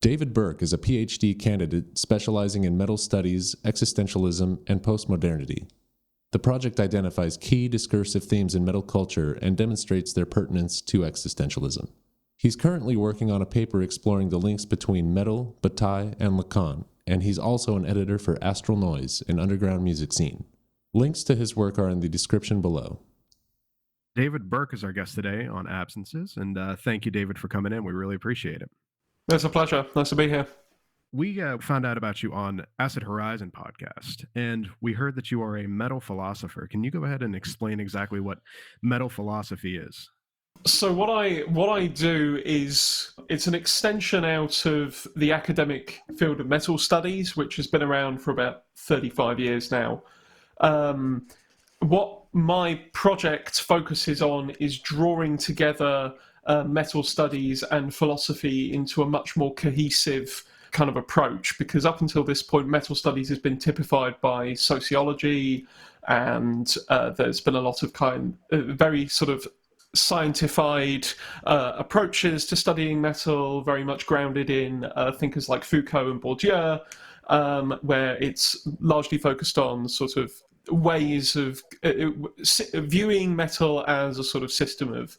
David Burke is a PhD candidate specializing in metal studies, existentialism, and postmodernity. The project identifies key discursive themes in metal culture and demonstrates their pertinence to existentialism. He's currently working on a paper exploring the links between metal, Bataille, and Lacan, and he's also an editor for Astral Noise, an underground music scene. Links to his work are in the description below. David Burke is our guest today on Absences, and thank you, David, for coming in. We really appreciate it. It's a pleasure. Nice to be here. We found out about you on Acid Horizon podcast, and we heard that you are a metal philosopher. Can you go ahead and explain exactly what metal philosophy is? So what I do is it's an extension out of the academic field of metal studies, which has been around for about 35 years now. What my project focuses on is drawing together metal studies and philosophy into a much more cohesive kind of approach, because up until this point metal studies has been typified by sociology, and there's been a lot of very sort of scientified approaches to studying metal, very much grounded in thinkers like Foucault and Bourdieu, where it's largely focused on sort of ways of viewing metal as a sort of system of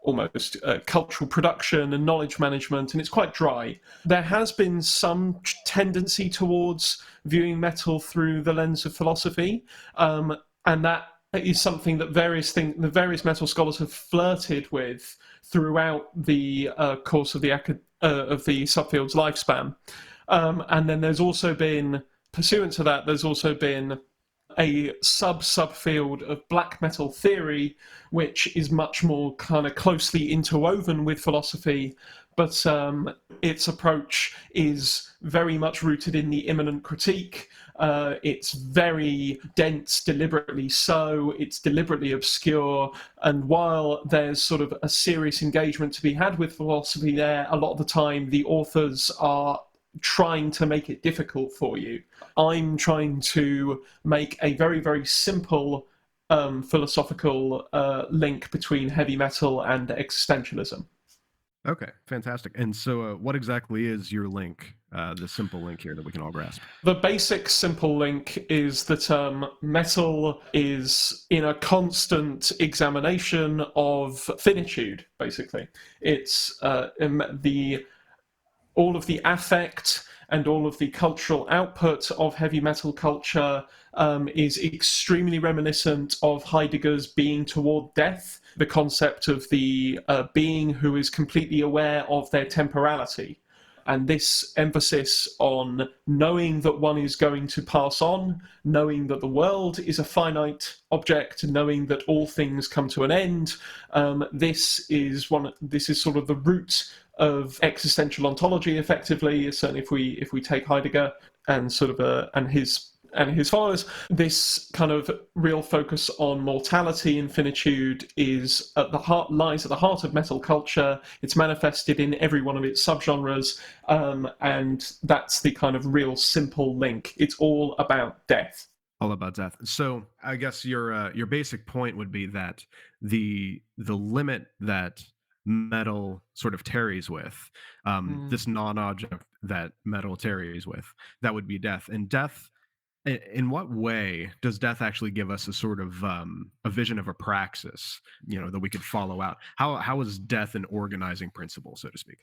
almost cultural production and knowledge management, and it's quite dry. There has been some tendency towards viewing metal through the lens of philosophy, and that is something that the various metal scholars have flirted with throughout the course of the subfield's lifespan. And then there's also been, pursuant to that, there's also been a subfield of black metal theory, which is much more kind of closely interwoven with philosophy, but its approach is very much rooted in the immanent critique. It's very dense, deliberately so, it's deliberately obscure, and while there's sort of a serious engagement to be had with philosophy there, a lot of the time the authors are trying to make it difficult for you. I'm trying to make a very, very simple philosophical link between heavy metal and existentialism. Okay, fantastic. And so what exactly is your link, the simple link here that we can all grasp? The basic simple link is that metal is in a constant examination of finitude, basically. It's all of the affect and all of the cultural output of heavy metal culture is extremely reminiscent of Heidegger's being toward death, the concept of the being who is completely aware of their temporality. And this emphasis on knowing that one is going to pass on, knowing that the world is a finite object, knowing that all things come to an end, this is sort of the root of existential ontology, effectively. Certainly, if we take Heidegger and sort of and his followers, this kind of real focus on mortality and finitude lies at the heart of metal culture. It's manifested in every one of its subgenres, and that's the kind of real simple link. It's all about death. All about death. So I guess your basic point would be that the limit that metal sort of tarries with, this non-object that metal tarries with, that would be death. And death, in what way does death actually give us a sort of a vision of a praxis, that we could follow out? How is death an organizing principle, so to speak?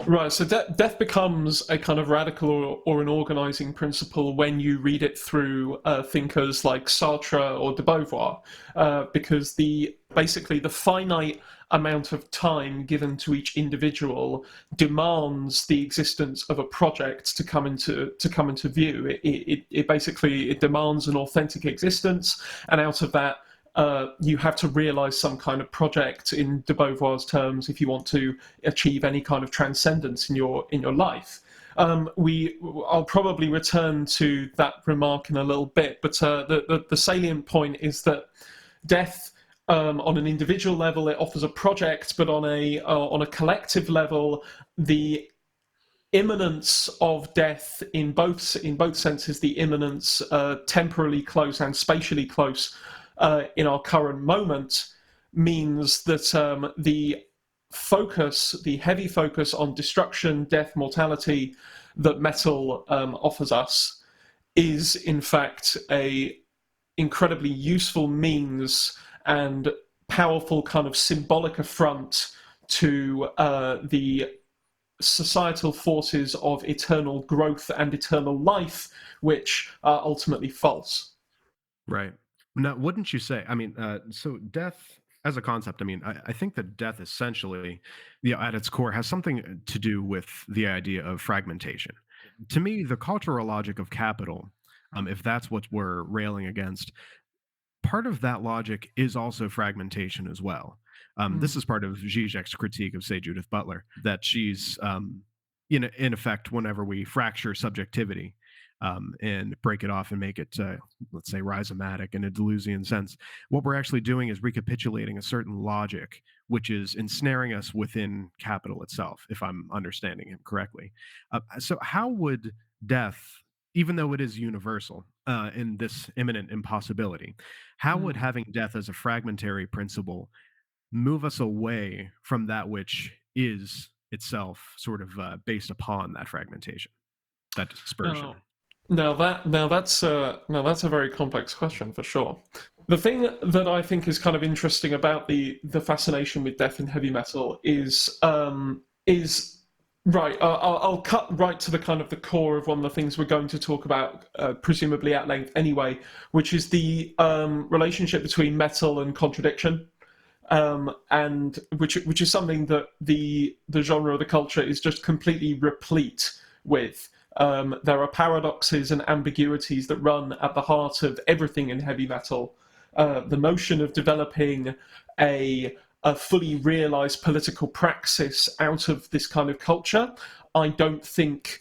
Right, so death becomes a kind of radical or an organizing principle when you read it through thinkers like Sartre or de Beauvoir, because basically the finite amount of time given to each individual demands the existence of a project to come into view. It basically demands an authentic existence, and out of that you have to realize some kind of project, in de Beauvoir's terms, if you want to achieve any kind of transcendence in your life. I'll probably return to that remark in a little bit, but the salient point is that death, on an individual level, it offers a project, but on a collective level, the imminence of death in both senses, the imminence temporally close and spatially close in our current moment, means that the the heavy focus on destruction, death, mortality that metal offers us is in fact a incredibly useful means and powerful kind of symbolic affront to the societal forces of eternal growth and eternal life, which are ultimately false. Right. Now, wouldn't you say? I mean, so death as a concept. I mean, I think that death essentially, at its core, has something to do with the idea of fragmentation. To me, the cultural logic of capital, if that's what we're railing against, part of that logic is also fragmentation as well. This is part of Zizek's critique of, say, Judith Butler, that she's, in effect, whenever we fracture subjectivity and break it off and make it, let's say, rhizomatic in a Deleuzian sense, what we're actually doing is recapitulating a certain logic, which is ensnaring us within capital itself, if I'm understanding him correctly. So how would death, even though it is universal in this imminent impossibility, how would having death as a fragmentary principle move us away from that which is itself sort of based upon that fragmentation, that dispersion? Now that's a very complex question for sure. The thing that I think is kind of interesting about the fascination with death in heavy metal is right. I'll cut right to the kind of the core of one of the things we're going to talk about, presumably at length anyway, which is the relationship between metal and contradiction, and which is something that the genre of the culture is just completely replete with. There are paradoxes and ambiguities that run at the heart of everything in heavy metal. The notion of developing a fully realized political praxis out of this kind of culture, I don't think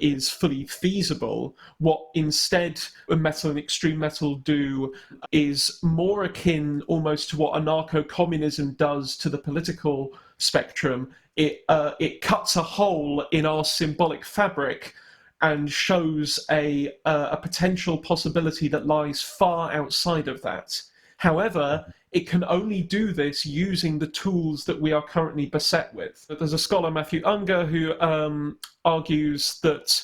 is fully feasible. What instead metal and extreme metal do is more akin almost to what anarcho-communism does to the political spectrum. It cuts a hole in our symbolic fabric and shows a potential possibility that lies far outside of that. However, it can only do this using the tools that we are currently beset with. There's a scholar, Matthew Unger, who argues that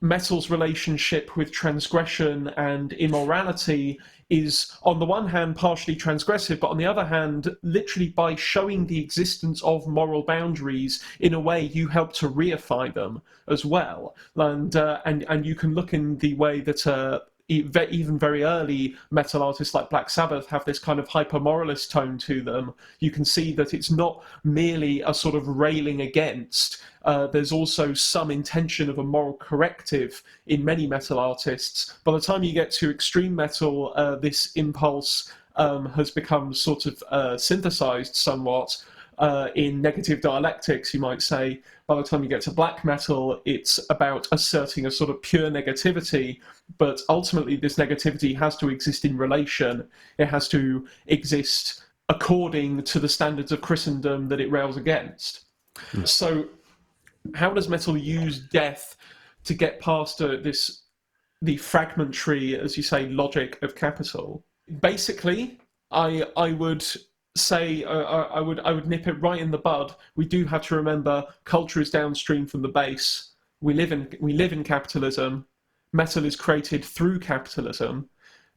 metal's relationship with transgression and immorality is, on the one hand, partially transgressive, but on the other hand, literally by showing the existence of moral boundaries, in a way, you help to reify them as well. And you can look in the way that even very early metal artists like Black Sabbath have this kind of hyper-moralist tone to them. You can see that it's not merely a sort of railing against. There's also some intention of a moral corrective in many metal artists. By the time you get to extreme metal, this impulse has become sort of synthesized somewhat in negative dialectics, you might say. By the time you get to black metal, it's about asserting a sort of pure negativity, but ultimately this negativity has to exist in relation. It has to exist according to the standards of Christendom that it rails against. So how does metal use death to get past the fragmentary, as you say, logic of capital? Basically, I would say I would nip it right in the bud. We do have to remember culture is downstream from the base. We live in capitalism. Metal is created through capitalism.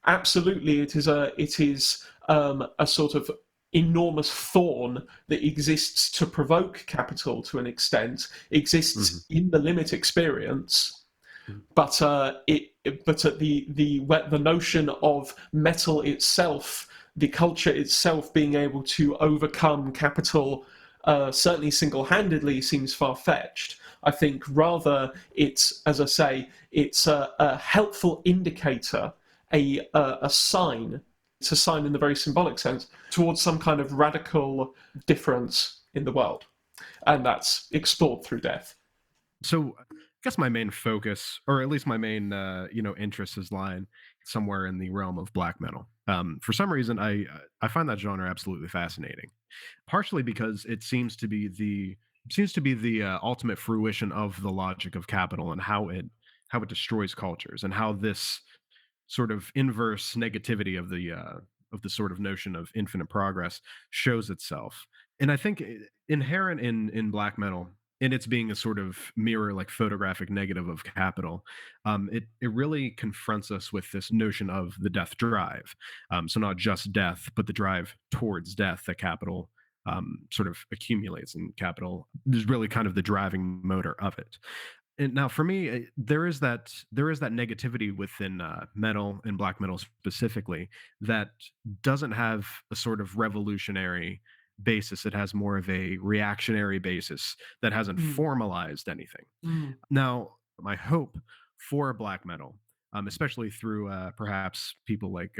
Absolutely, it is a sort of enormous thorn that exists to provoke capital to an extent, exists in the limit experience, but the notion of metal itself, the culture itself being able to overcome capital, certainly single-handedly, seems far-fetched. I think rather it's, as I say, it's a helpful indicator, a sign. It's a sign in the very symbolic sense towards some kind of radical difference in the world, and that's explored through death. So I guess my main focus, or at least my main interest, is lying somewhere in the realm of black metal. For some reason, I find that genre absolutely fascinating, partially because it seems to be the ultimate fruition of the logic of capital and how it destroys cultures, and how this sort of inverse negativity of the sort of notion of infinite progress shows itself. And I think inherent in black metal, in its being a sort of mirror, like photographic negative of capital, it really confronts us with this notion of the death drive. So not just death, but the drive towards death that capital sort of accumulates, and capital is really kind of the driving motor of it. And now for me, there is that negativity within metal and black metal specifically that doesn't have a sort of revolutionary basis. It has more of a reactionary basis that hasn't Mm, formalized anything. mm, Now, my hope for black metal, especially through perhaps people like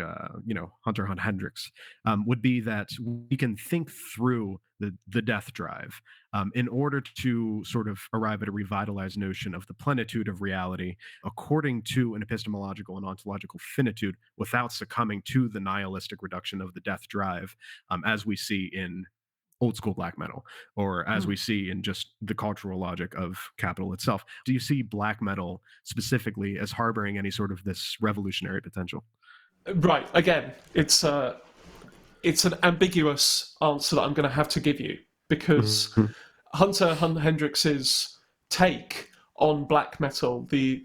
Hunter Hunt Hendricks, would be that we can think through the death drive in order to sort of arrive at a revitalized notion of the plenitude of reality according to an epistemological and ontological finitude, without succumbing to the nihilistic reduction of the death drive, as we see in old school black metal, or as mm. we see in just the cultural logic of capital itself. Do you see black metal specifically as harboring any sort of this revolutionary potential? Right. Again, it's an ambiguous answer that I'm going to have to give you, because Mhm. Hunter Hunt Hendrix's take on black metal, the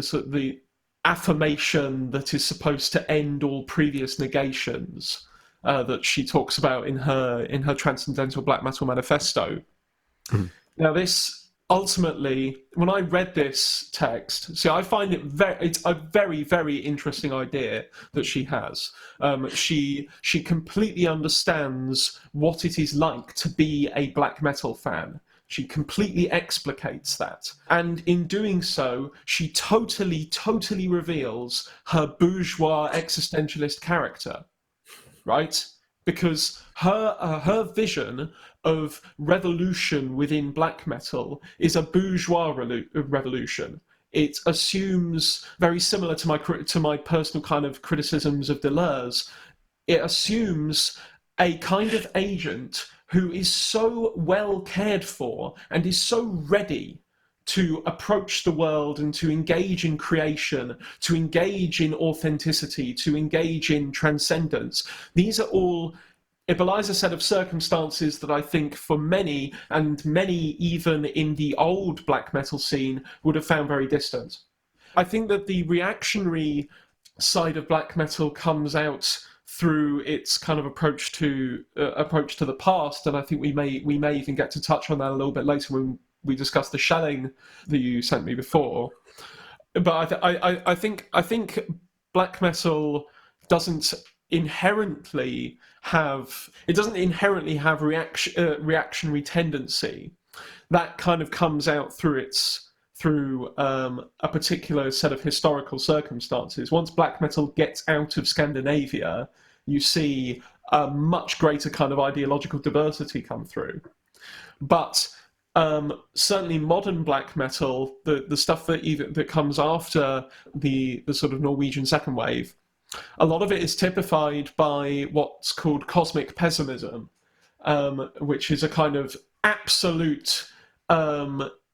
sort of the affirmation that is supposed to end all previous negations, that she talks about in her Transcendental Black Metal Manifesto. Mhm. Now, this ultimately, when I read this text, see, I find it's a very, very interesting idea that she has. She completely understands what it is like to be a black metal fan. She completely explicates that. And in doing so, she totally, totally reveals her bourgeois existentialist character, right? Because her vision of revolution within black metal is a bourgeois revolution. It assumes, very similar to my personal kind of criticisms of Deleuze, it assumes a kind of agent who is so well cared for and is so ready to approach the world and to engage in creation, to engage in authenticity, to engage in transcendence. These are all, it belies a set of circumstances that I think for many, and many even in the old black metal scene, would have found very distant. I think that the reactionary side of black metal comes out through its kind of approach to the past, and I think we may even get to touch on that a little bit later when we discuss the shelling that you sent me before. But I think black metal doesn't inherently have reactionary tendency. That kind of comes out through a particular set of historical circumstances. Once black metal gets out of Scandinavia, you see a much greater kind of ideological diversity come through. But certainly modern black metal, the stuff that comes after the sort of Norwegian second wave, a lot of it is typified by what's called cosmic pessimism, which is a kind of absolute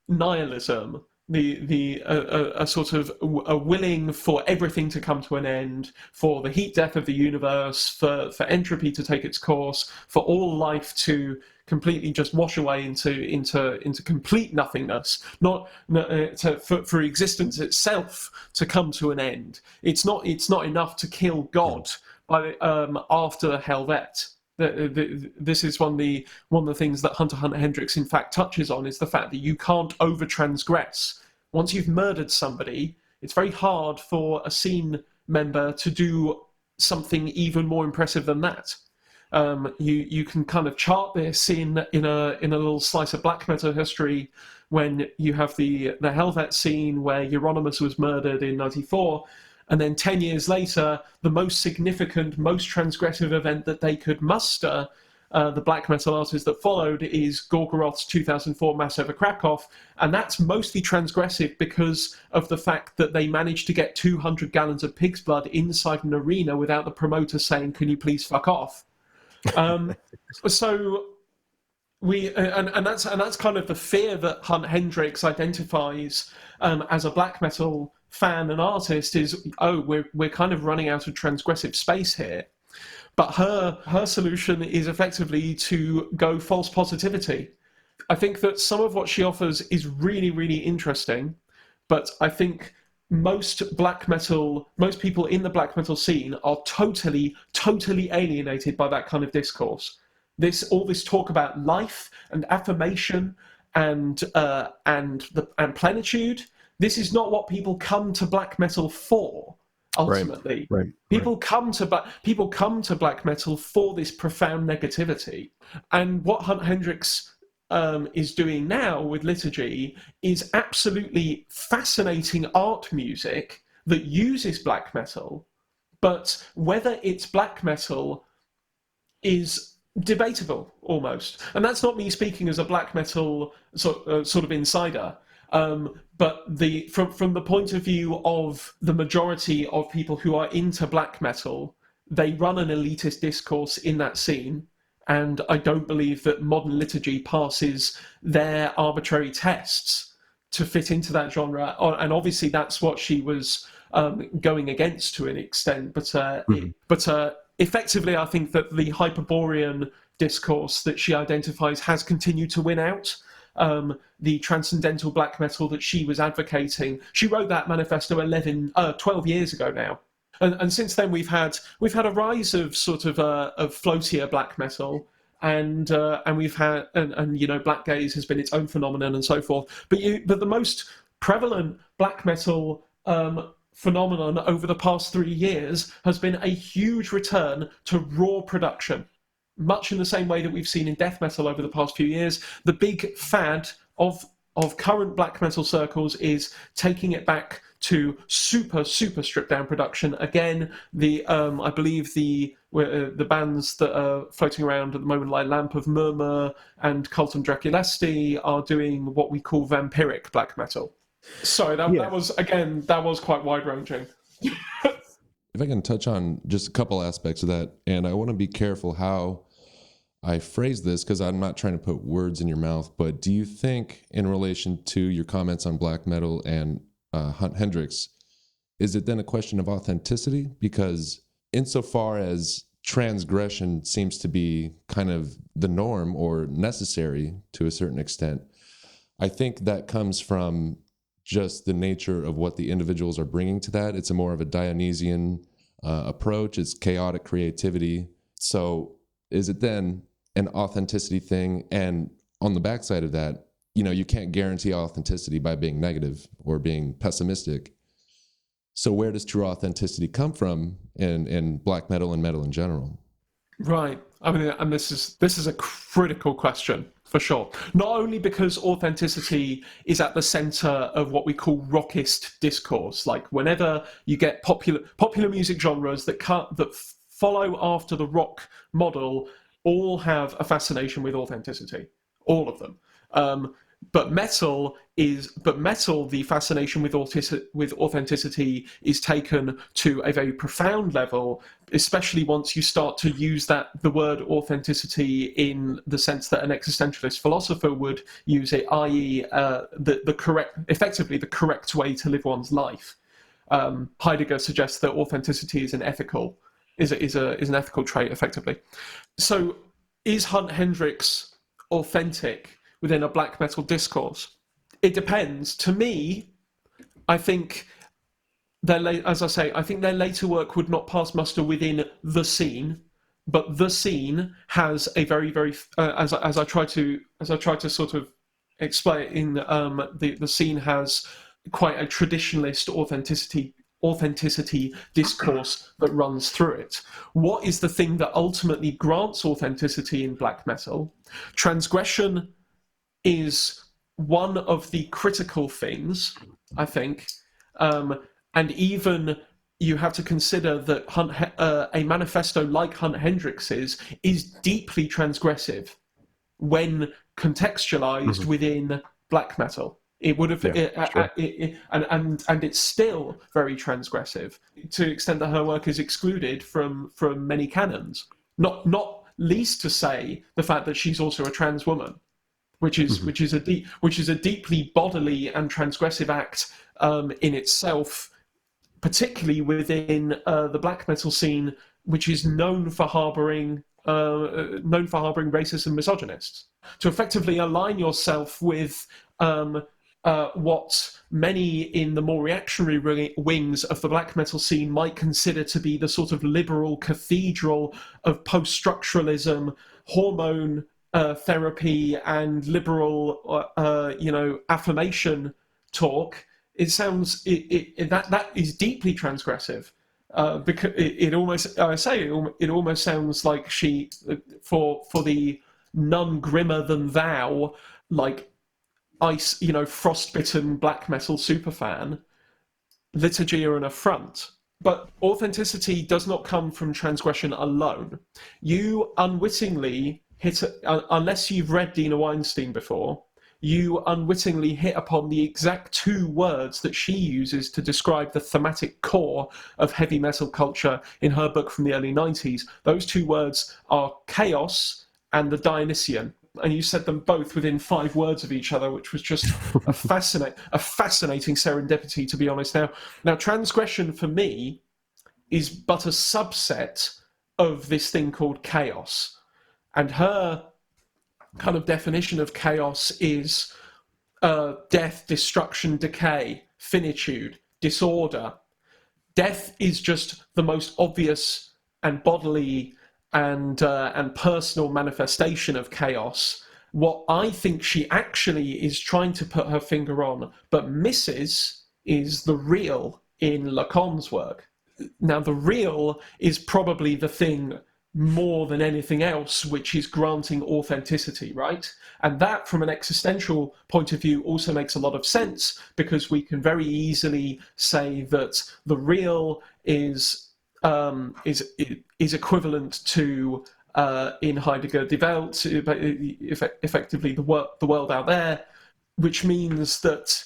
nihilism, a sort of a willing for everything to come to an end, for the heat death of the universe, for entropy to take its course, for all life to completely just wash away into complete nothingness, for existence itself to come to an end. It's not enough to kill God after Helvet. This is one of the things that Hunter Hunt Hendricks in fact touches on, is the fact that you can't over transgress. Once you've murdered somebody, it's very hard for a scene member to do something even more impressive than that. You can kind of chart this in a little slice of black metal history, when you have the Helvet scene where Euronymous was murdered in '94. And then 10 years later, the most significant, most transgressive event that they could muster, the black metal artist that followed, is Gorgoroth's 2004 Mass over Krakow. And that's mostly transgressive because of the fact that they managed to get 200 gallons of pig's blood inside an arena without the promoter saying, "Can you please fuck off?" So and that's kind of the fear that Hunt Hendricks identifies as a black metal fan and artist, is, oh, we're kind of running out of transgressive space here. But her solution is effectively to go false positivity. I think that some of what she offers is really, really interesting, but I think most people in the black metal scene are totally, totally alienated by that kind of discourse. All this talk about life and affirmation and plenitude. This is not what people come to black metal for. Ultimately, right. People come to black metal for this profound negativity, and what Hunt Hendricks is doing now with Liturgy is absolutely fascinating art music that uses black metal, but whether it's black metal is debatable almost. And that's not me speaking as a black metal sort of insider. But from the point of view of the majority of people who are into black metal, they run an elitist discourse in that scene. And I don't believe that modern liturgy passes their arbitrary tests to fit into that genre. And obviously that's what she was going against to an extent. But effectively, I think that the Hyperborean discourse that she identifies has continued to win out. The transcendental black metal that she was advocating, she wrote that manifesto 12 years ago now. And since then we've had a rise of sort of floatier black metal, and we've had and black gaze has been its own phenomenon and so forth. But the most prevalent black metal phenomenon over the past 3 years has been a huge return to raw production, much in the same way that we've seen in death metal over the past few years. The big fad of current black metal circles is taking it back to super stripped down production. Again, I believe the bands that are floating around at the moment, like Lamp of Murmur and Cultum Draculesti, are doing what we call vampiric black metal. Sorry, that was quite wide ranging. If I can touch on just a couple aspects of that, and I want to be careful how I phrase this because I'm not trying to put words in your mouth, but do you think, in relation to your comments on black metal and Hunt Hendricks, is it then a question of authenticity? Because insofar as transgression seems to be kind of the norm or necessary to a certain extent, I think that comes from just the nature of what the individuals are bringing to that. It's a more of a Dionysian approach. It's chaotic creativity. So is it then an authenticity thing? And on the backside of that, you can't guarantee authenticity by being negative or being pessimistic. So where does true authenticity come from in black metal and metal in general? Right. I mean, and this is a critical question for sure. Not only because authenticity is at the center of what we call rockist discourse, like whenever you get popular music genres that follow after the rock model, all have a fascination with authenticity, all of them. But metal, the fascination with authenticity is taken to a very profound level, especially once you start to use the word authenticity in the sense that an existentialist philosopher would use it, i.e., effectively the correct way to live one's life. Heidegger suggests that authenticity is an ethical trait, effectively. So, is Hunt Hendricks authentic within a black metal discourse? It depends. To me, I think their later work would not pass muster within the scene, but the scene has a very, very as I try to sort of explain, the scene has quite a traditionalist authenticity discourse that runs through it. What is the thing that ultimately grants authenticity in black metal? Transgression is one of the critical things, I think, and even you have to consider that a manifesto like Hunt Hendrix's is deeply transgressive when contextualized within black metal. It would have, and it's still very transgressive to the extent that her work is excluded from many canons. Not least to say the fact that she's also a trans woman, which is a deeply bodily and transgressive act in itself, particularly within the black metal scene which is known for harboring racists and misogynists. To effectively align yourself with what many in the more reactionary wings of the black metal scene might consider to be the sort of liberal cathedral of post-structuralism, hormone therapy, and liberal, affirmation talk. It sounds that is deeply transgressive. Because it almost sounds like she, for the none grimmer than thou, like ice, frostbitten black metal superfan, liturgy are an affront. But authenticity does not come from transgression alone. You unwittingly unless you've read Dina Weinstein before, you unwittingly hit upon the exact two words that she uses to describe the thematic core of heavy metal culture in her book from the early 90s. Those two words are chaos and the Dionysian. And you said them both within 5 words of each other, which was just a fascinating serendipity, to be honest. Now, transgression for me is but a subset of this thing called chaos. And her kind of definition of chaos is death, destruction, decay, finitude, disorder. Death is just the most obvious and bodily and personal manifestation of chaos. What I think she actually is trying to put her finger on, but misses, is the real in Lacan's work. Now, the real is probably the thing more than anything else which is granting authenticity, right? And that, from an existential point of view, also makes a lot of sense, because we can very easily say that the real is equivalent to in Heidegger Die Welt, effectively the world out there, which means that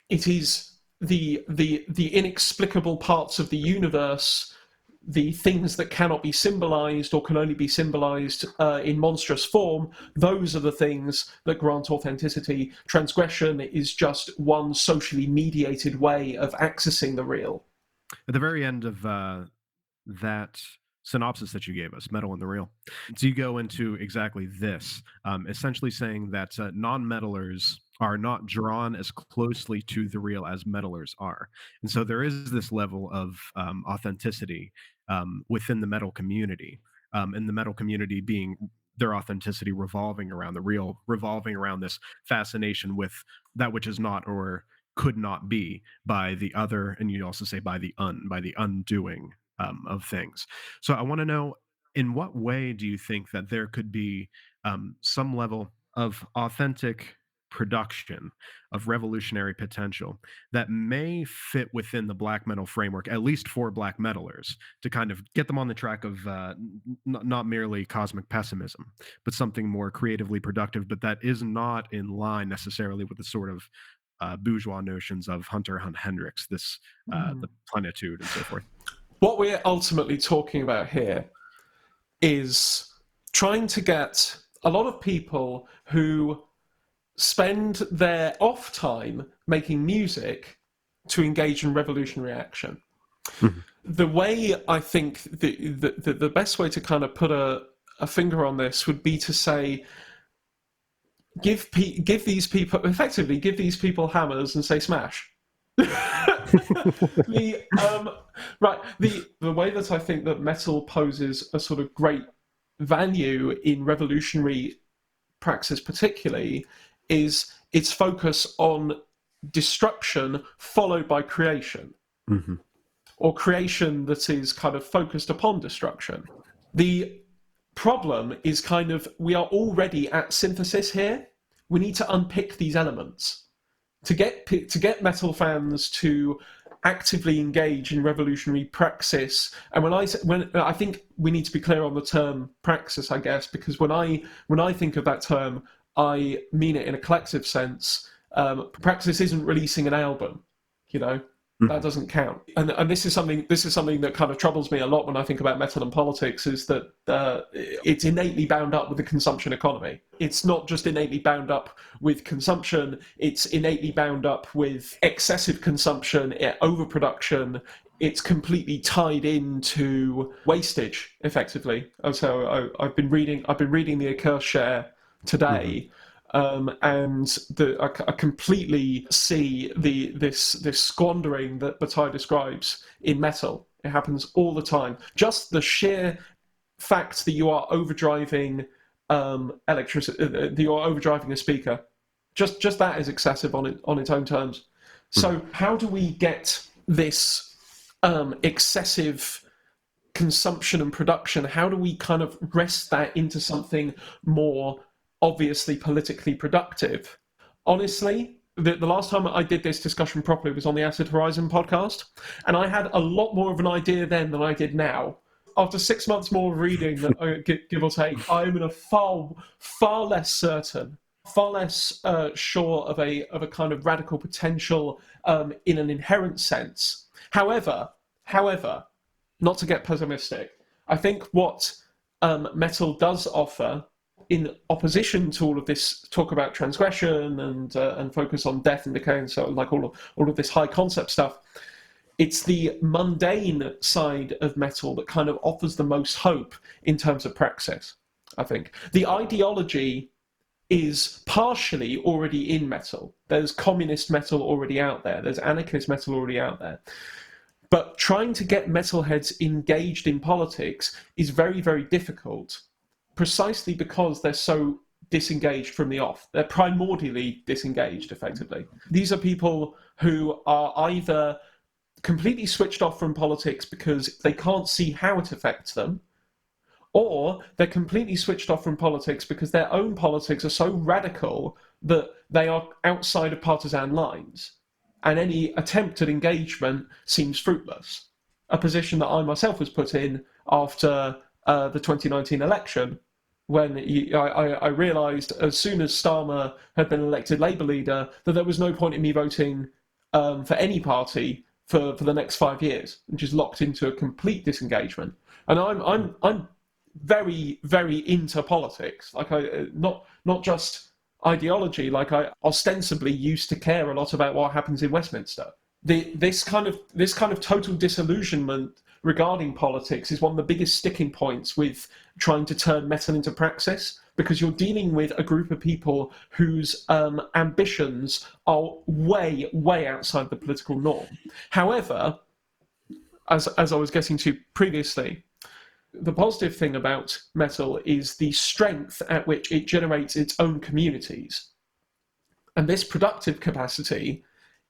it is the inexplicable parts of the universe, the things that cannot be symbolized or can only be symbolized in monstrous form. Those are the things that grant authenticity. Transgression is just one socially mediated way of accessing the real. At the very end of that synopsis that you gave us, Metal and the Real, so you go into exactly this, essentially saying that non-metalers are not drawn as closely to the real as metalers are. And so there is this level of authenticity within the metal community, and the metal community being their authenticity revolving around the real, revolving around this fascination with that which is not or could not be by the other, and you also say by the undoing of things. So I want to know, in what way do you think that there could be some level of authentic production of revolutionary potential that may fit within the black metal framework, at least for black metalers, to kind of get them on the track of not merely cosmic pessimism, but something more creatively productive, but that is not in line necessarily with the sort of bourgeois notions of Hunter Hendricks, this the plenitude and so forth. What we're ultimately talking about here is trying to get a lot of people who spend their off time making music to engage in revolutionary action. Mm-hmm. The way I think the best way to kind of put a finger on this would be to say, give these people hammers and say smash. The way that I think that metal poses a sort of great value in revolutionary praxis particularly is its focus on destruction followed by creation, or creation that is kind of focused upon destruction. The problem is kind of, we are already at synthesis here. We need to unpick these elements to get metal fans to actively engage in revolutionary praxis. And when I think we need to be clear on the term praxis, I guess, because when I think of that term, I mean it in a collective sense. Praxis isn't releasing an album, That doesn't count. And this is something that kind of troubles me a lot when I think about metal and politics, is that it's innately bound up with the consumption economy. It's not just innately bound up with consumption, it's innately bound up with excessive consumption, overproduction. It's completely tied into wastage, effectively. So I've been reading the Accursed Share today. And I completely see this squandering that Bataille describes in metal. It happens all the time. Just the sheer fact that you are overdriving electricity, that you are overdriving a speaker, just that is excessive on its own terms. So how do we get this excessive consumption and production? How do we kind of wrest that into something more obviously politically productive? Honestly, the last time I did this discussion properly was on the Acid Horizon podcast, and I had a lot more of an idea then than I did now. After 6 months more of reading, give or take, I am in a far less certain, far less sure of a kind of radical potential in an inherent sense. However, not to get pessimistic, I think what metal does offer, in opposition to all of this talk about transgression and focus on death and decay and so like all of this high concept stuff, it's the mundane side of metal that kind of offers the most hope in terms of praxis. I think the ideology is partially already in metal. There's communist metal already out there. There's anarchist metal already out there. But trying to get metalheads engaged in politics is very, very difficult, precisely because they're so disengaged from the off. They're primordially disengaged, effectively. These are people who are either completely switched off from politics because they can't see how it affects them, or they're completely switched off from politics because their own politics are so radical that they are outside of partisan lines, and any attempt at engagement seems fruitless. A position that I myself was put in after the 2019 election, when I realised as soon as Starmer had been elected Labour leader that there was no point in me voting for any party for the next 5 years, and just locked into a complete disengagement. And I'm very, very into politics. Like not just ideology. Like I ostensibly used to care a lot about what happens in Westminster. This kind of total disillusionment regarding politics is one of the biggest sticking points with trying to turn metal into praxis, because you're dealing with a group of people whose ambitions are way, way outside the political norm. However, as I was getting to previously, the positive thing about metal is the strength at which it generates its own communities. And this productive capacity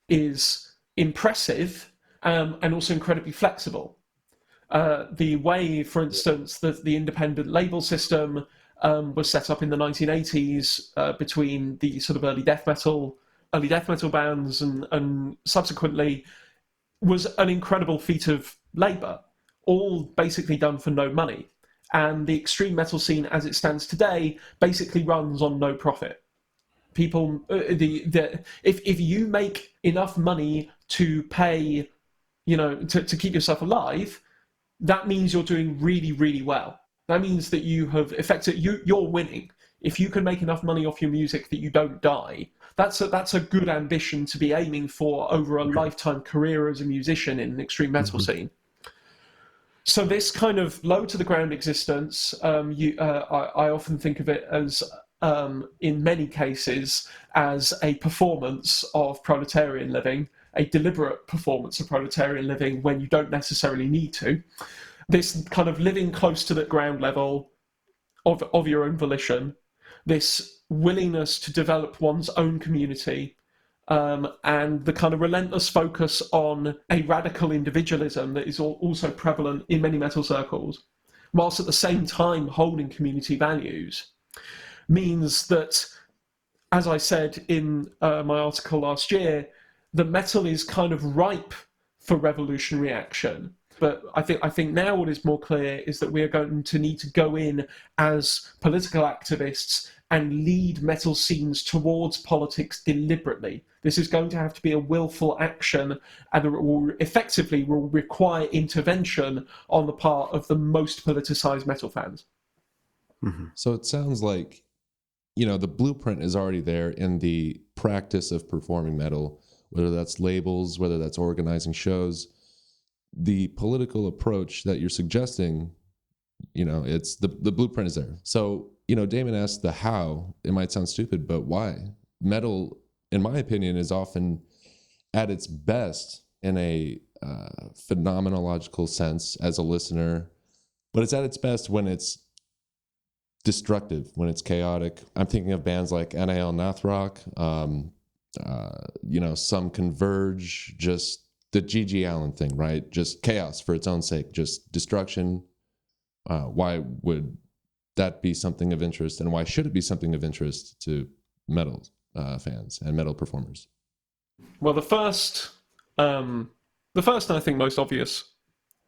is impressive and also incredibly flexible. The way, for instance, that the independent label system was set up in the 1980s between the sort of early death metal bands and subsequently was an incredible feat of labour, all basically done for no money. And the extreme metal scene as it stands today basically runs on no profit. People, if you make enough money to pay, to keep yourself alive, that means you're doing really, really well. That means that you have you're winning. If you can make enough money off your music that you don't die, that's a good ambition to be aiming for over a lifetime career as a musician in an extreme metal scene. So this kind of low to the ground existence, I often think of it as, in many cases, as a performance of proletarian living, a deliberate performance of proletarian living when you don't necessarily need to. This kind of living close to the ground level of your own volition, this willingness to develop one's own community, and the kind of relentless focus on a radical individualism that is also prevalent in many metal circles, whilst at the same time holding community values, means that, as I said in my article last year, the metal is kind of ripe for revolutionary action. But I think now what is more clear is that we are going to need to go in as political activists and lead metal scenes towards politics deliberately. This is going to have to be a willful action, and it will effectively require intervention on the part of the most politicized metal fans. Mm-hmm. So it sounds like, the blueprint is already there in the practice of performing metal, whether that's labels, whether that's organizing shows. The political approach that you're suggesting, it's the blueprint is there. So, Damon asked the how. It might sound stupid, but why? Metal, in my opinion, is often at its best in a phenomenological sense as a listener, but it's at its best when it's destructive, when it's chaotic. I'm thinking of bands like NAL Nathrock, some Converge, just the G.G. Allen thing, right? Just chaos for its own sake, just destruction. Why would that be something of interest, and why should it be something of interest to metal fans and metal performers? Well, the first and I think most obvious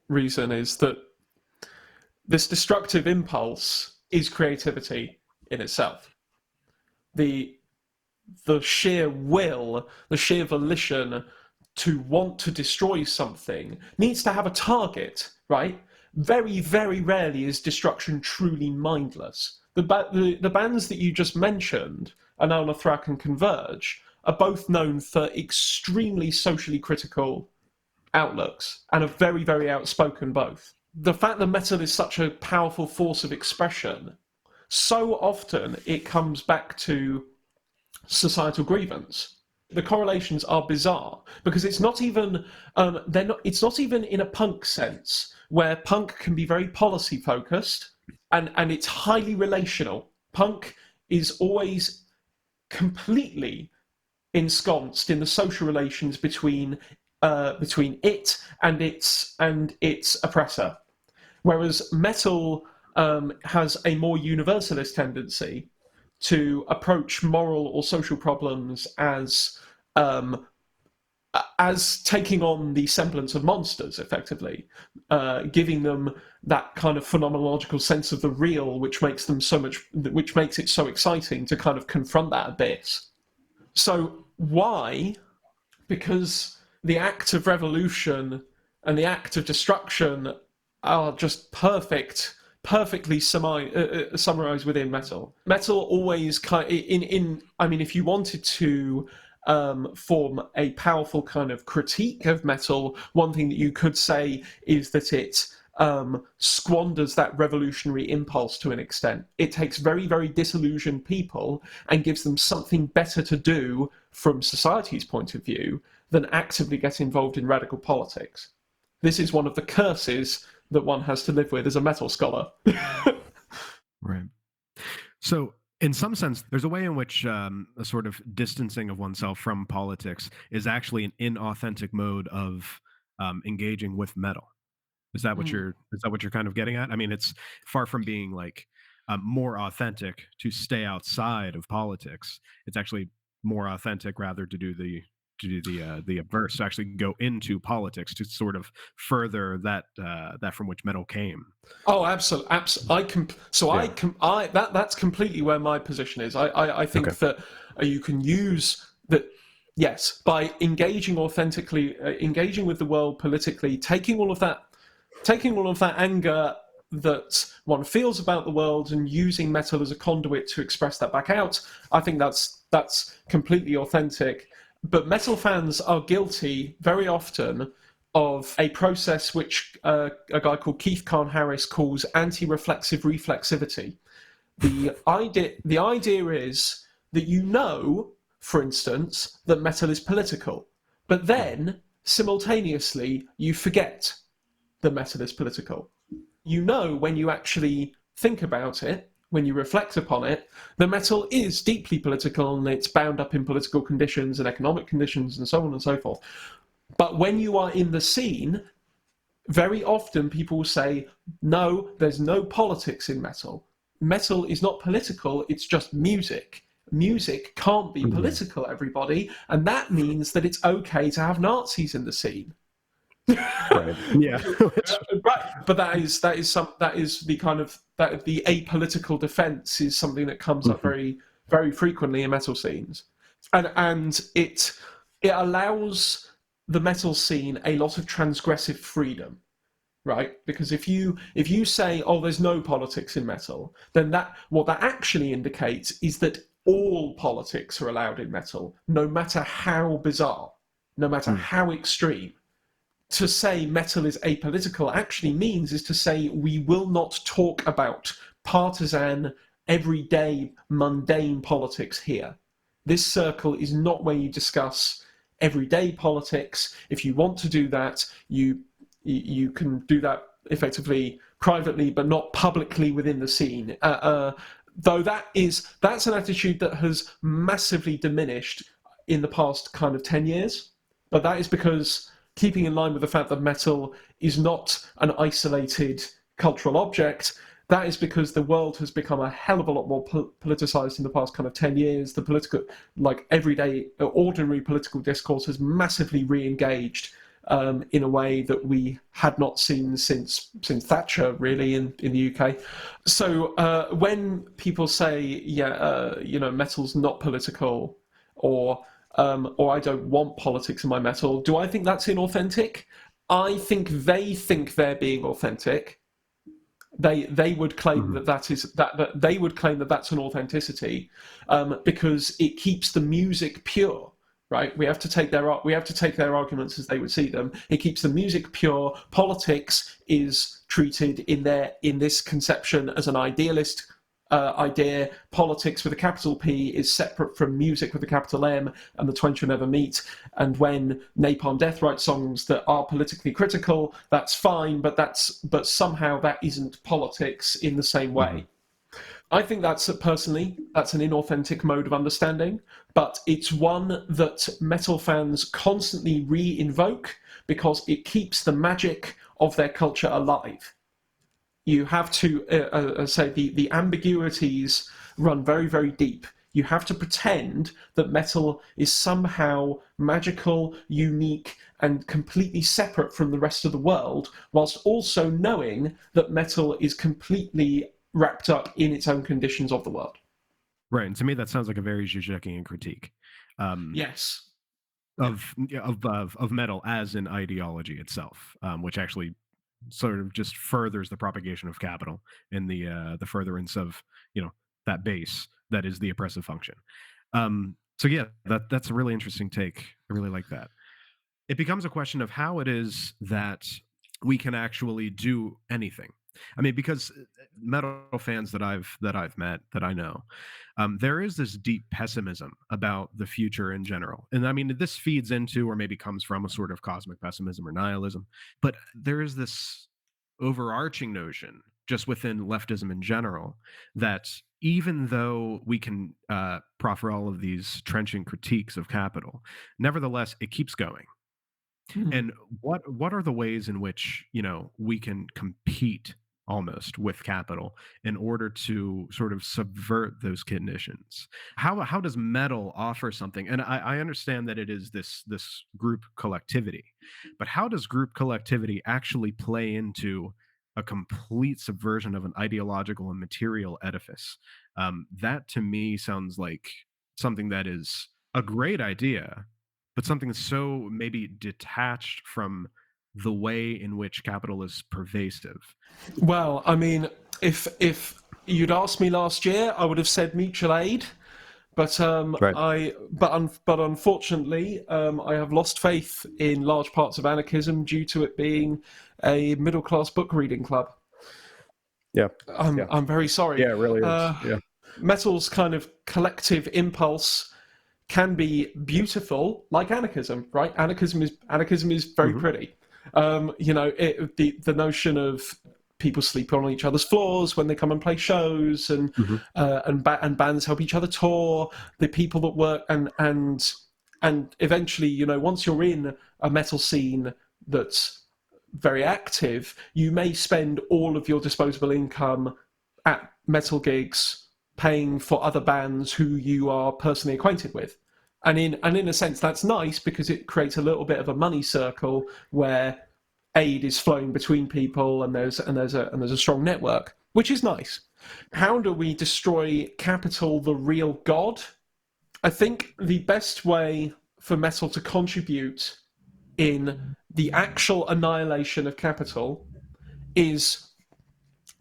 reason is that this destructive impulse is creativity in itself. The sheer will, the sheer volition to want to destroy something needs to have a target, right? Very, very rarely is destruction truly mindless. The bands that you just mentioned, Anona Thrak and Converge, are both known for extremely socially critical outlooks and are very, very outspoken both. The fact that metal is such a powerful force of expression, so often it comes back to societal grievance. The correlations are bizarre because it's not even it's not even in a punk sense, where punk can be very policy focused and it's highly relational. Punk is always completely ensconced in the social relations between it and its oppressor, whereas metal has a more universalist tendency to approach moral or social problems as taking on the semblance of monsters, effectively, giving them that kind of phenomenological sense of the real, which makes it so exciting to kind of confront that abyss. So why? Because the act of revolution and the act of destruction are just perfectly summarized within metal. Metal always if you wanted to form a powerful kind of critique of metal, one thing that you could say is that it squanders that revolutionary impulse to an extent. It takes very, very disillusioned people and gives them something better to do from society's point of view than actively get involved in radical politics. This is one of the curses that one has to live with as a metal scholar. Right. So, in some sense, there's a way in which a sort of distancing of oneself from politics is actually an inauthentic mode of engaging with metal. Is that what you're kind of getting at? I mean, it's far from being like more authentic to stay outside of politics. It's actually more authentic rather to do the obverse, to actually go into politics to sort of further that from which metal came. Oh, absolutely. That's completely where my position is. I think that you can use that. Yes, by engaging authentically, engaging with the world politically, taking all of that anger that one feels about the world and using metal as a conduit to express that back out. I think that's completely authentic. But metal fans are guilty very often of a process which a guy called Keith Kahn Harris calls anti-reflexive reflexivity. The idea is that for instance, that metal is political, but then simultaneously you forget that metal is political. When you actually think about it, when you reflect upon it, the metal is deeply political and it's bound up in political conditions and economic conditions and so on and so forth. But when you are in the scene, very often people will say, no, there's no politics in metal. Metal is not political, it's just music. Music can't be political, everybody, and that means that it's okay to have Nazis in the scene. Right. Yeah. But that is the kind of that the apolitical defense is something that comes up very very frequently in metal scenes, and it allows the metal scene a lot of transgressive freedom, right? Because if you say, oh, there's no politics in metal, then what that actually indicates is that all politics are allowed in metal, no matter how bizarre, no matter how extreme. To say metal is apolitical actually means is to say we will not talk about partisan, everyday, mundane politics here. This circle is not where you discuss everyday politics. If you want to do that, you can do that effectively privately, but not publicly within the scene. Though that's an attitude that has massively diminished in the past kind of 10 years. But that is because, keeping in line with the fact that metal is not an isolated cultural object, that is because the world has become a hell of a lot more politicized in the past kind of 10 years. The political, like everyday, ordinary political discourse has massively re-engaged in a way that we had not seen since Thatcher, really, in the UK. So when people say, metal's not political, or I don't want politics in my metal, do I think that's inauthentic? I think they're being authentic. They would claim that they would claim that that's an authenticity, because it keeps the music pure. Right, we have to take their arguments as they would see them. It keeps the music pure. Politics is treated in this conception as an idealist idea. Politics with a capital P is separate from music with a capital M, and the twain shall never meet. And when Napalm Death writes songs that are politically critical, that's fine, but somehow that isn't politics in the same way. I think that's an inauthentic mode of understanding, but it's one that metal fans constantly re-invoke because it keeps the magic of their culture alive. You have to say the ambiguities run very, very deep. You have to pretend that metal is somehow magical, unique, and completely separate from the rest of the world, whilst also knowing that metal is completely wrapped up in its own conditions of the world. Right, and to me that sounds like a very Zizek'ian critique. Yes. Of metal as an ideology itself, which actually sort of just furthers the propagation of capital and the furtherance of that base that is the oppressive function. So yeah, that's a really interesting take. I really like that. It becomes a question of how it is that we can actually do anything. I mean, because metal fans that I've met, that I know, there is this deep pessimism about the future in general. And I mean, this feeds into, or maybe comes from, a sort of cosmic pessimism or nihilism. But there is this overarching notion, just within leftism in general, that even though we can proffer all of these trenchant critiques of capital, nevertheless, it keeps going. And what are the ways in which we can compete almost with capital in order to sort of subvert those conditions? How does metal offer something? And I understand that it is this group collectivity, but how does group collectivity actually play into a complete subversion of an ideological and material edifice? That to me sounds like something that is a great idea, but something so maybe detached from the way in which capital is pervasive. Well, I mean, if you'd asked me last year, I would have said mutual aid, but Right. but unfortunately, I have lost faith in large parts of anarchism due to it being a middle class book reading club. Yeah. I'm very sorry. Yeah, it really is. Metal's kind of collective impulse can be beautiful, like anarchism, right? Anarchism is very pretty. The notion of people sleep on each other's floors when they come and play shows, and bands help each other tour. The people that work and eventually, once you're in a metal scene that's very active, you may spend all of your disposable income at metal gigs, paying for other bands who you are personally acquainted with. And in a sense, that's nice because it creates a little bit of a money circle where aid is flowing between people, and there's a strong network, which is nice. How do we destroy capital, the real god? I think the best way for metal to contribute in the actual annihilation of capital is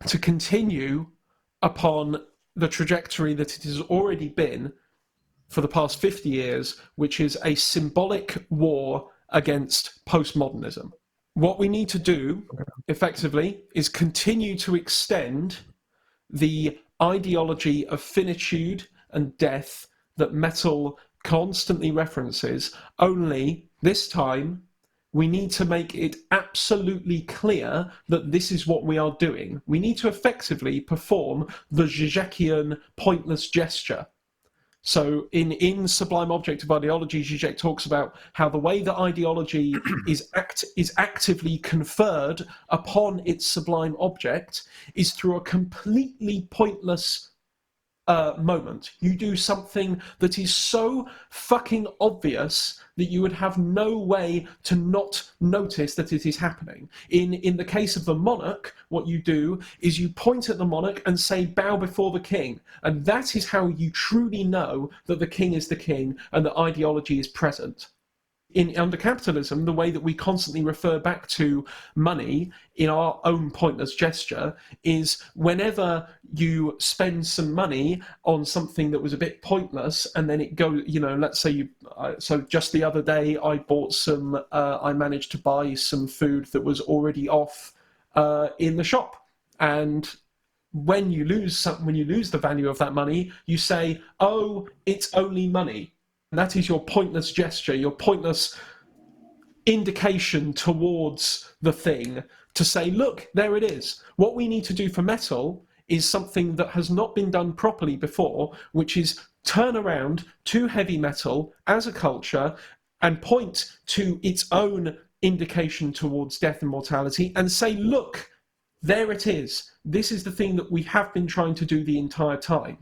to continue upon the trajectory that it has already been for the past 50 years, which is a symbolic war against postmodernism. What we need to do, effectively, is continue to extend the ideology of finitude and death that metal constantly references, only this time we need to make it absolutely clear that this is what we are doing. We need to effectively perform the Zizekian pointless gesture. So in Sublime Object of Ideology, Zizek talks about how the way that ideology is actively conferred upon its sublime object is through a completely pointless moment. You do something that is so fucking obvious that you would have no way to not notice that it is happening. In the case of the monarch, what you do is you point at the monarch and say, bow before the king. And that is how you truly know that the king is the king and that ideology is present. Under capitalism, the way that we constantly refer back to money in our own pointless gesture is whenever you spend some money on something that was a bit pointless, and then it goes, let's say so just the other day I managed to buy some food that was already off in the shop, and when you lose the value of that money, you say, oh, it's only money. That is your pointless gesture, your pointless indication towards the thing to say, look, there it is. What we need to do for metal is something that has not been done properly before, which is turn around to heavy metal as a culture and point to its own indication towards death and mortality and say, look, there it is. This is the thing that we have been trying to do the entire time.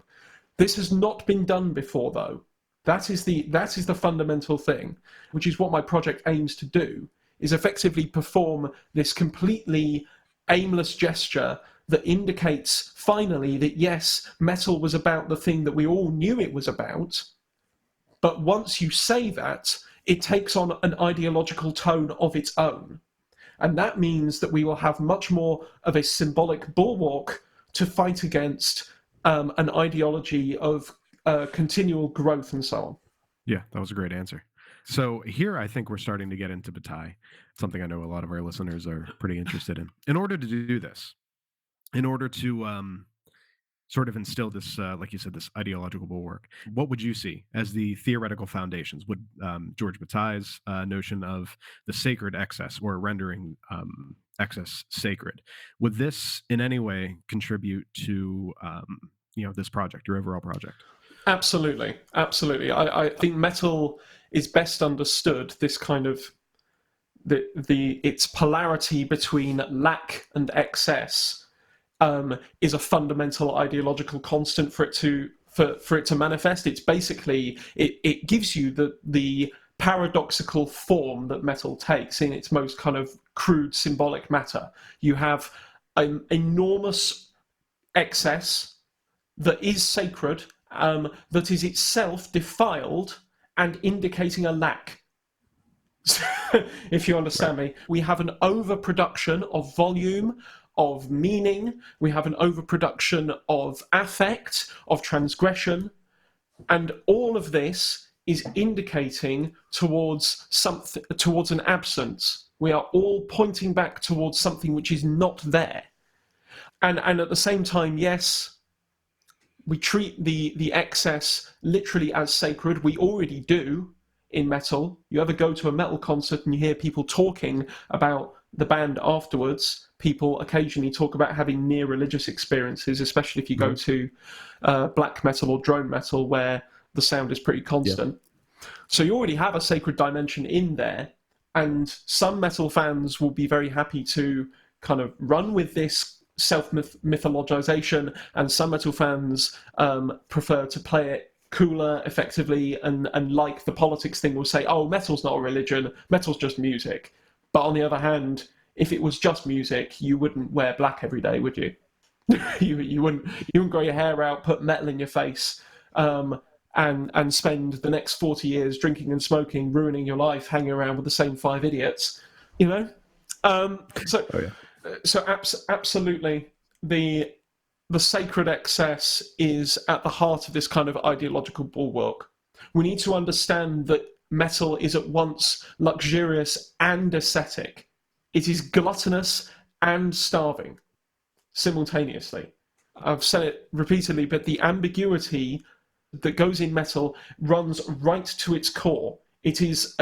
This has not been done before, though. That is the fundamental thing, which is what my project aims to do, is effectively perform this completely aimless gesture that indicates finally that yes, metal was about the thing that we all knew it was about, but once you say that, it takes on an ideological tone of its own. And that means that we will have much more of a symbolic bulwark to fight against an ideology of continual growth and so on. Yeah, that was a great answer. So here I think we're starting to get into Bataille, something I know a lot of our listeners are pretty interested in. In order to do this, in order to sort of instill this, like you said, this ideological bulwark, what would you see as the theoretical foundations? Would George Bataille's notion of the sacred excess, or rendering excess sacred, would this in any way contribute to this project, your overall project? Absolutely. I think metal is best understood, this kind of its polarity between lack and excess is a fundamental ideological constant for it to manifest. It's basically it gives you the paradoxical form that metal takes in its most kind of crude symbolic matter. You have an enormous excess that is sacred, that is itself defiled and indicating a lack. If you understand me, we have an overproduction of volume, of meaning, we have an overproduction of affect, of transgression, and all of this is indicating towards something, towards an absence. We are all pointing back towards something which is not there. And at the same time, yes, we treat the excess literally as sacred. We already do in metal. You ever go to a metal concert and you hear people talking about the band afterwards? People occasionally talk about having near religious experiences, especially if you go to black metal or drone metal, where the sound is pretty constant. Yeah. So you already have a sacred dimension in there, and some metal fans will be very happy to kind of run with this self-mythologization, and some metal fans prefer to play it cooler, effectively, and like the politics thing will say, oh, metal's not a religion, metal's just music. But on the other hand, if it was just music, you wouldn't wear black every day, would you? you wouldn't grow your hair out, put metal in your face, and spend the next 40 years drinking and smoking, ruining your life, hanging around with the same 5 idiots, you know? Absolutely, the sacred excess is at the heart of this kind of ideological bulwark. We need to understand that metal is at once luxurious and ascetic. It is gluttonous and starving simultaneously. I've said it repeatedly, but the ambiguity that goes in metal runs right to its core. It is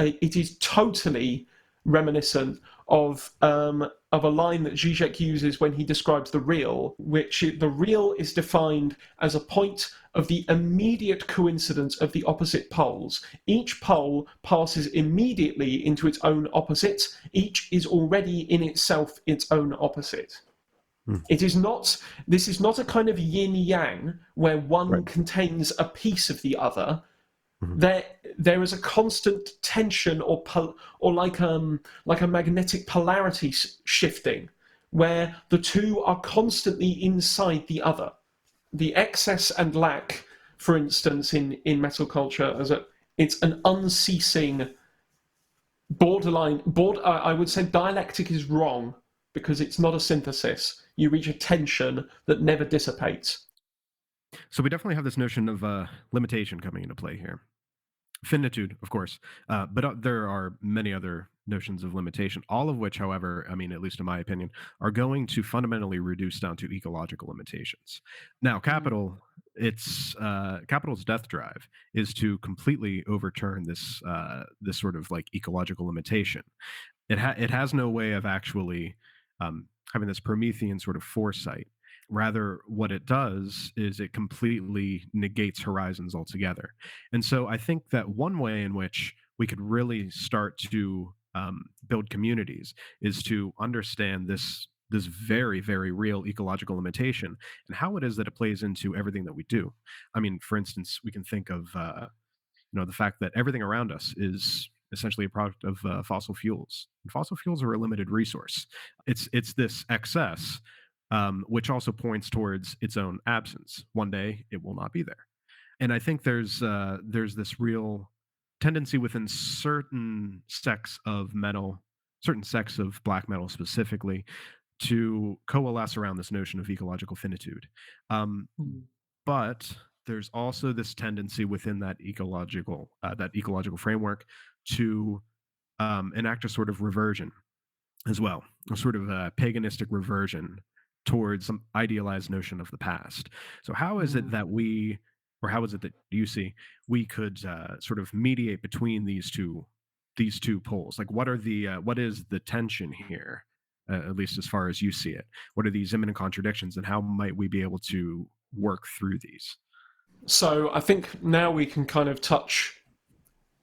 totally reminiscent of a line that Zizek uses when he describes the real, the real is defined as a point of the immediate coincidence of the opposite poles. Each pole passes immediately into its own opposite. Each is already in itself its own opposite. This is not a kind of yin-yang where one contains a piece of the other. There is a constant tension or like a magnetic polarity shifting, where the two are constantly inside the other. The excess and lack, for instance, in metal culture, it's an unceasing I would say dialectic is wrong, because it's not a synthesis. You reach a tension that never dissipates. So we definitely have this notion of limitation coming into play here. Finitude, of course, but there are many other notions of limitation, all of which, however, I mean, at least in my opinion, are going to fundamentally reduce down to ecological limitations. Now, capital's death drive is to completely overturn this sort of like ecological limitation. It has no way of actually having this Promethean sort of foresight. Rather, what it does is it completely negates horizons altogether. And so I think that one way in which we could really start to build communities is to understand this very, very real ecological limitation and how it is that it plays into everything that we do. I mean, for instance, we can think of the fact that everything around us is essentially a product of fossil fuels. And fossil fuels are a limited resource. It's this excess, which also points towards its own absence. One day it will not be there. And I think there's this real tendency within certain sects of metal, certain sects of black metal specifically, to coalesce around this notion of ecological finitude. But there's also this tendency within that ecological framework to enact a sort of reversion as well, a sort of paganistic reversion towards some idealized notion of the past. So how is it that how is it that you see we could sort of mediate between these two poles? Like, what is the tension here, at least as far as you see it? What are these imminent contradictions, and how might we be able to work through these? So I think now we can kind of touch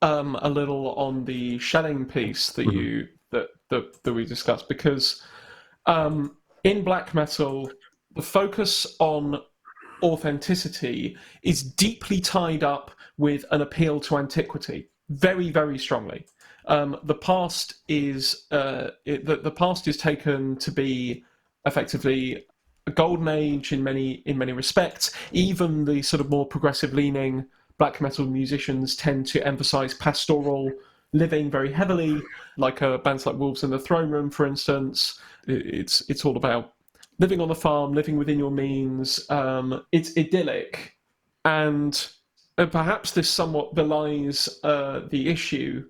a little on the shelling piece that that we discussed, because in black metal, the focus on authenticity is deeply tied up with an appeal to antiquity, very, very strongly. The past is taken to be effectively a golden age in many respects. Even the sort of more progressive leaning black metal musicians tend to emphasize pastoral living very heavily, like bands like Wolves in the Throne Room, for instance. It's all about living on the farm, living within your means. It's idyllic, and perhaps this somewhat belies the issue,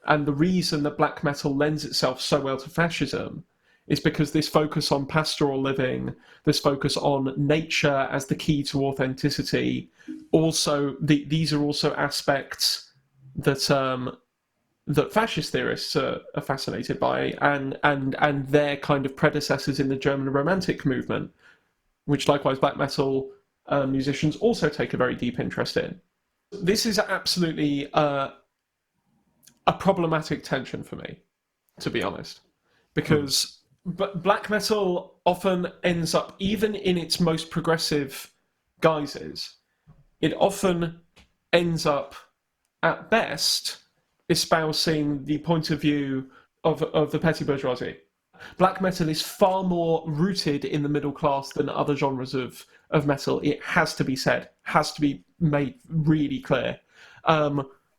and the reason that black metal lends itself so well to fascism is because this focus on pastoral living, this focus on nature as the key to authenticity, these are also aspects that that fascist theorists are fascinated by, and their kind of predecessors in the German Romantic movement, which likewise black metal musicians also take a very deep interest in. This is absolutely a problematic tension for me, to be honest, because black metal often ends up, even in its most progressive guises, it often ends up, at best, espousing the point of view of the petty bourgeoisie, Black metal is far more rooted in the middle class than other genres of metal. It has to be said, has to be made really clear.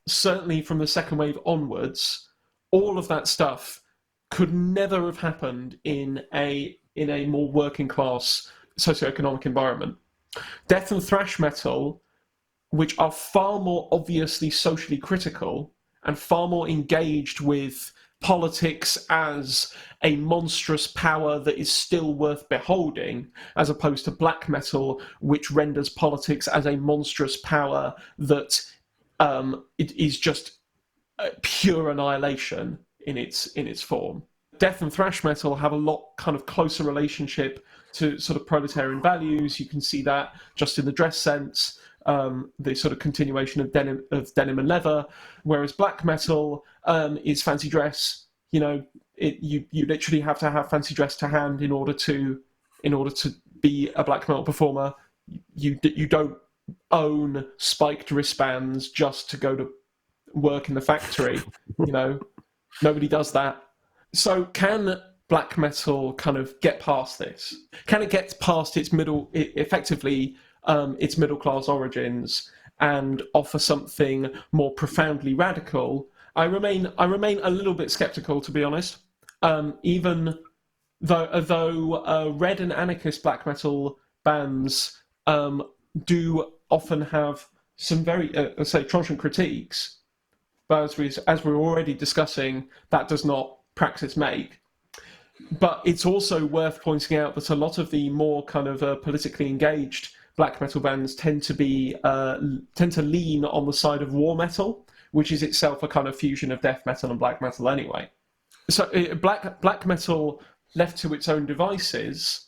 Certainly from the second wave onwards, all of that stuff could never have happened in a more working class socioeconomic environment. Death and thrash metal, which are far more obviously socially critical and far more engaged with politics as a monstrous power that is still worth beholding, as opposed to black metal, which renders politics as a monstrous power that it is just pure annihilation in its form. Death and thrash metal have a lot kind of closer relationship to sort of proletarian values. You can see that just in the dress sense, the sort of continuation of denim and leather, whereas black metal is fancy dress. You know, you literally have to have fancy dress to hand in order to be a black metal performer. You don't own spiked wristbands just to go to work in the factory. You know, nobody does that. So can black metal kind of get past this? Can it get past its middle class origins and offer something more profoundly radical? I remain a little bit skeptical, to be honest. Even though red and anarchist black metal bands do often have some very trenchant critiques, but as we're already discussing, that does not praxis make. But it's also worth pointing out that a lot of the more kind of politically engaged black metal bands tend to lean on the side of war metal, which is itself a kind of fusion of death metal and black metal anyway. So black metal left to its own devices,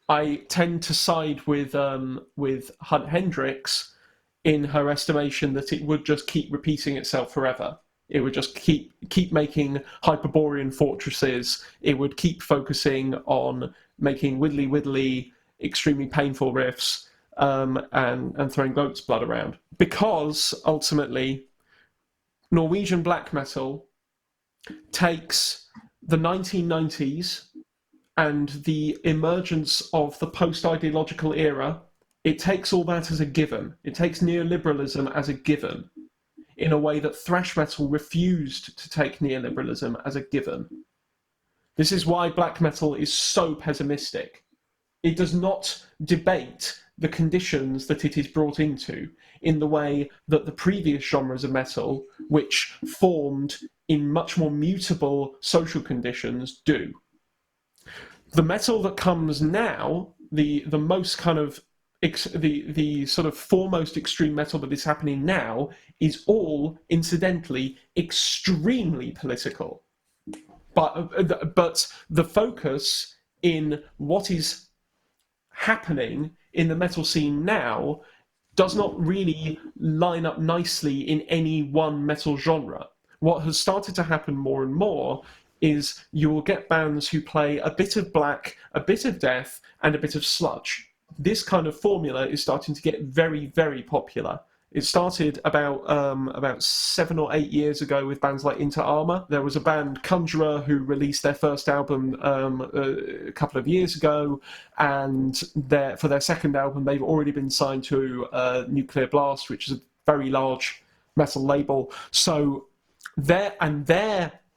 I tend to side with Hunt Hendricks in her estimation that it would just keep repeating itself forever. It would just keep making Hyperborean fortresses. It would keep focusing on making widdly, extremely painful riffs and throwing goat's blood around. Because, ultimately, Norwegian black metal takes the 1990s and the emergence of the post-ideological era, it takes all that as a given. It takes neoliberalism as a given, in a way that thrash metal refused to take neoliberalism as a given. This is why black metal is so pessimistic. It does not debate the conditions that it is brought into in the way that the previous genres of metal, which formed in much more mutable social conditions, do. The metal that comes now, the most kind of the sort of foremost extreme metal that is happening now, is all, incidentally, extremely political. But the focus in what is happening in the metal scene now does not really line up nicely in any one metal genre. What has started to happen more and more is you will get bands who play a bit of black, a bit of death, and a bit of sludge. This kind of formula is starting to get very, very popular. It started about 7 or 8 years ago with bands like Inter Arma. There was a band, Conjurer, who released their first album a couple of years ago, and for their second album, they've already been signed to Nuclear Blast, which is a very large metal label. So their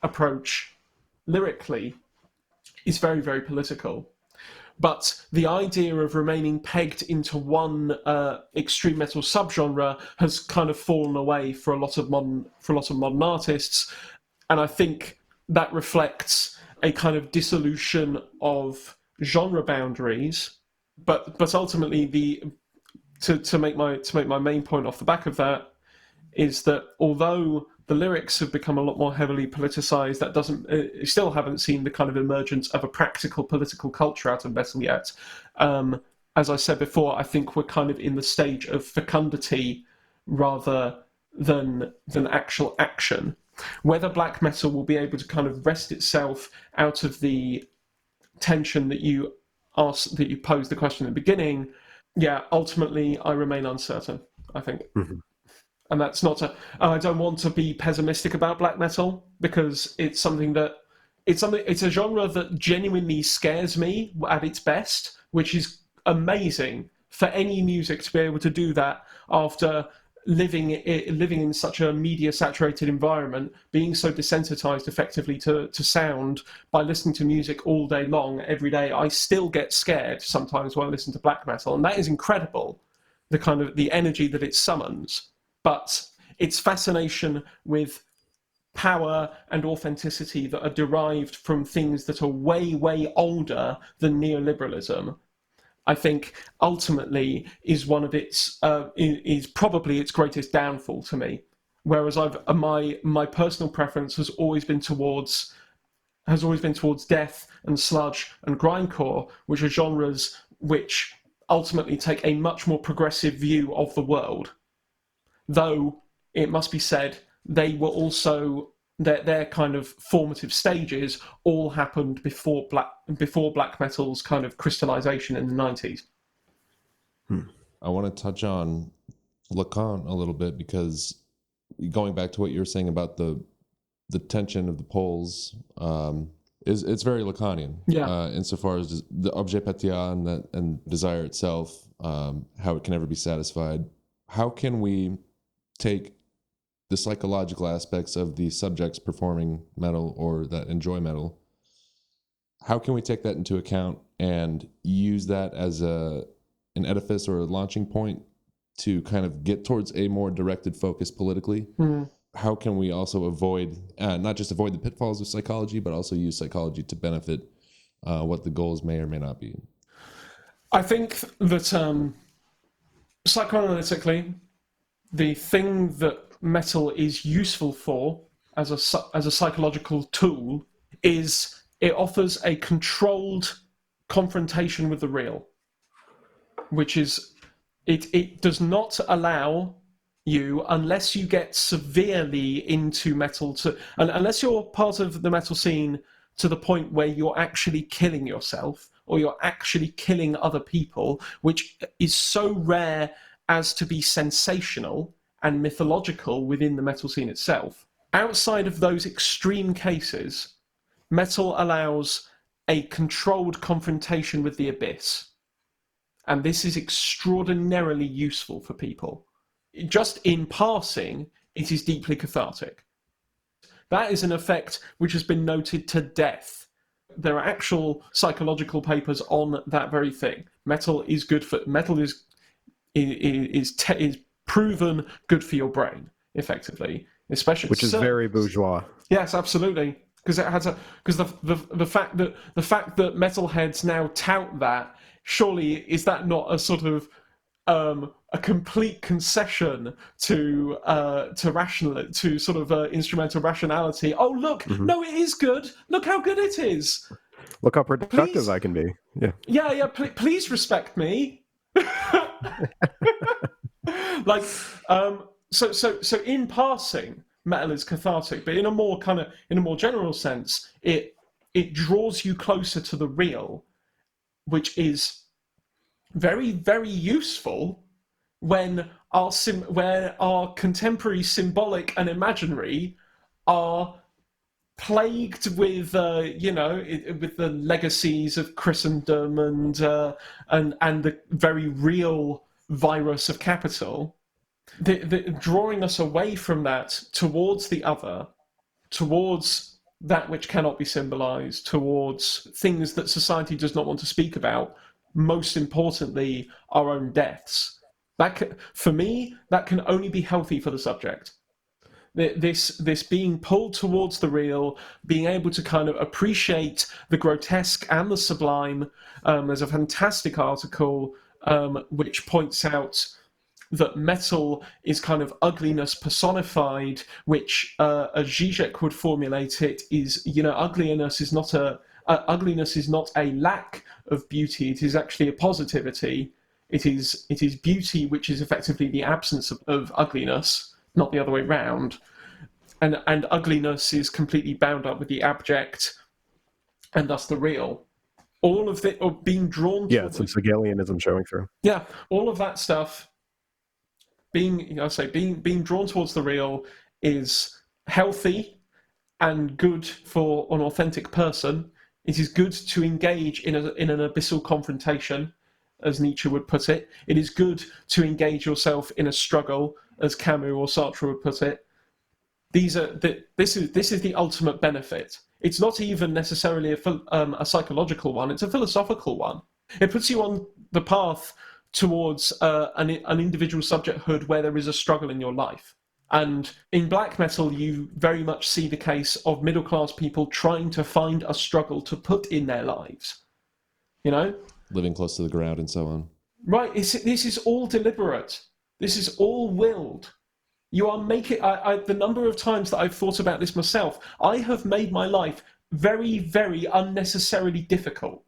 approach lyrically is very, very political. But the idea of remaining pegged into one extreme metal subgenre has kind of fallen away for a lot of modern artists, and I think that reflects a kind of dissolution of genre boundaries. But ultimately, to make my main point off the back of that is that although the lyrics have become a lot more heavily politicized, that doesn't still haven't seen the kind of emergence of a practical political culture out of metal yet. As I said before, I think we're kind of in the stage of fecundity rather than actual action. Whether black metal will be able to kind of wrest itself out of the tension that you posed the question at the beginning, ultimately I remain uncertain, I think. Mm-hmm. And that's not I don't want to be pessimistic about black metal, because it's something that it's a genre that genuinely scares me at its best, which is amazing for any music to be able to do that after living in such a media saturated environment, being so desensitized effectively to sound by listening to music all day long every day. I still get scared sometimes when I listen to black metal, and that is incredible, the kind of the energy that it summons. But its fascination with power and authenticity that are derived from things that are way, way older than neoliberalism, I think ultimately is one of its is probably its greatest downfall to me. Whereas my personal preference has always been towards death and sludge and grindcore, which are genres which ultimately take a much more progressive view of the world. Though it must be said, they were also their kind of formative stages all happened before black metal's kind of crystallization in the 90s. I want to touch on Lacan a little bit, because going back to what you were saying about the tension of the poles, it's very Lacanian. Yeah. Insofar as the objet patia and desire itself, how it can never be satisfied. How can we take the psychological aspects of the subjects performing metal or that enjoy metal? How can we take that into account and use that as an edifice or a launching point to kind of get towards a more directed focus politically? How can we also avoid, not just avoid the pitfalls of psychology, but also use psychology to benefit what the goals may or may not be? I think that psychoanalytically, the thing that metal is useful for as a psychological tool is it offers a controlled confrontation with the real, which is it does not allow you, unless you get severely into metal, unless you're part of the metal scene to the point where you're actually killing yourself or you're actually killing other people, which is so rare as to be sensational and mythological within the metal scene itself. Outside of those extreme cases, metal allows a controlled confrontation with the abyss. And this is extraordinarily useful for people. Just in passing, it is deeply cathartic. That is an effect which has been noted to death. There are actual psychological papers on that very thing. Metal is proven good for your brain, effectively, especially, which is very bourgeois. Yes, absolutely, because the fact that metalheads now tout that, surely is that not a sort of a complete concession to sort of instrumental rationality? Oh look, no, it is good. Look how good it is. Look how productive I can be. Yeah. Please respect me. Like, so in passing, metal is cathartic, but in a more general sense, it draws you closer to the real, which is very, very useful when our contemporary symbolic and imaginary are plagued with with the legacies of Christendom and the very real virus of capital. The drawing us away from that towards the other, towards that which cannot be symbolized, towards things that society does not want to speak about, most importantly, our own deaths. For me, that can only be healthy for the subject. This being pulled towards the real, being able to kind of appreciate the grotesque and the sublime. There's a fantastic article which points out that metal is kind of ugliness personified, which, as Zizek would formulate it, is, ugliness is not a lack of beauty. It is actually a positivity. It is beauty, which is effectively the absence of ugliness, not the other way round. And ugliness is completely bound up with the abject, and thus the real. All of it, or being drawn to... Yeah, it's some Hegelianism showing through. Yeah, all of that stuff, being drawn towards the real is healthy and good for an authentic person. It is good to engage in an abyssal confrontation, as Nietzsche would put it. It is good to engage yourself in a struggle, as Camus or Sartre would put it. This is the ultimate benefit. It's not even necessarily a psychological one, it's a philosophical one. It puts you on the path towards an individual subjecthood where there is a struggle in your life. And in black metal, you very much see the case of middle-class people trying to find a struggle to put in their lives. You know? Living close to the ground and so on. Right. This is all deliberate. This is all willed. You are making... the number of times that I've thought about this myself, I have made my life very, very unnecessarily difficult.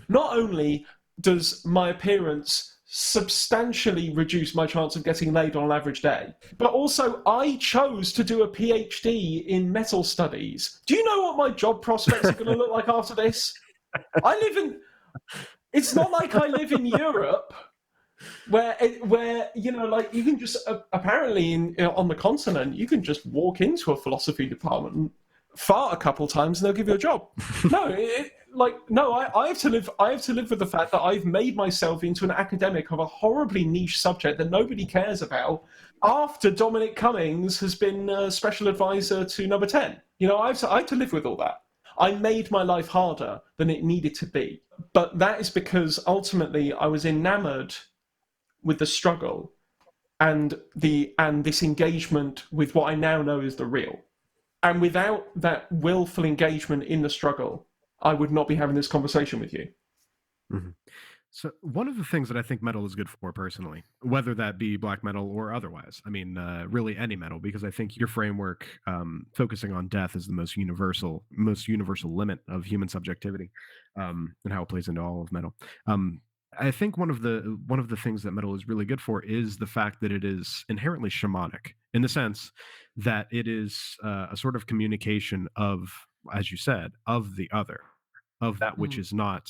Not only does my appearance substantially reduce my chance of getting laid on an average day, but also I chose to do a PhD in metal studies. Do you know what my job prospects are going to look like after this? It's not like I live in Europe where you know, like, you can just apparently on the continent you can just walk into a philosophy department and fart a couple times and they'll give you a job. No, I have to live with the fact that I've made myself into an academic of a horribly niche subject that nobody cares about after Dominic Cummings has been special advisor to Number 10. You know, I have to live with all that. I made my life harder than it needed to be. But that is because ultimately I was enamored with the struggle and this engagement with what I now know is the real. And without that willful engagement in the struggle, I would not be having this conversation with you. Mm-hmm. So one of the things that I think metal is good for personally, whether that be black metal or otherwise, I mean, really any metal, because I think your framework focusing on death is the most universal limit of human subjectivity, and how it plays into all of metal. I think one of the things that metal is really good for is the fact that it is inherently shamanic, in the sense that it is a sort of communication of, as you said, of the other, of that which is not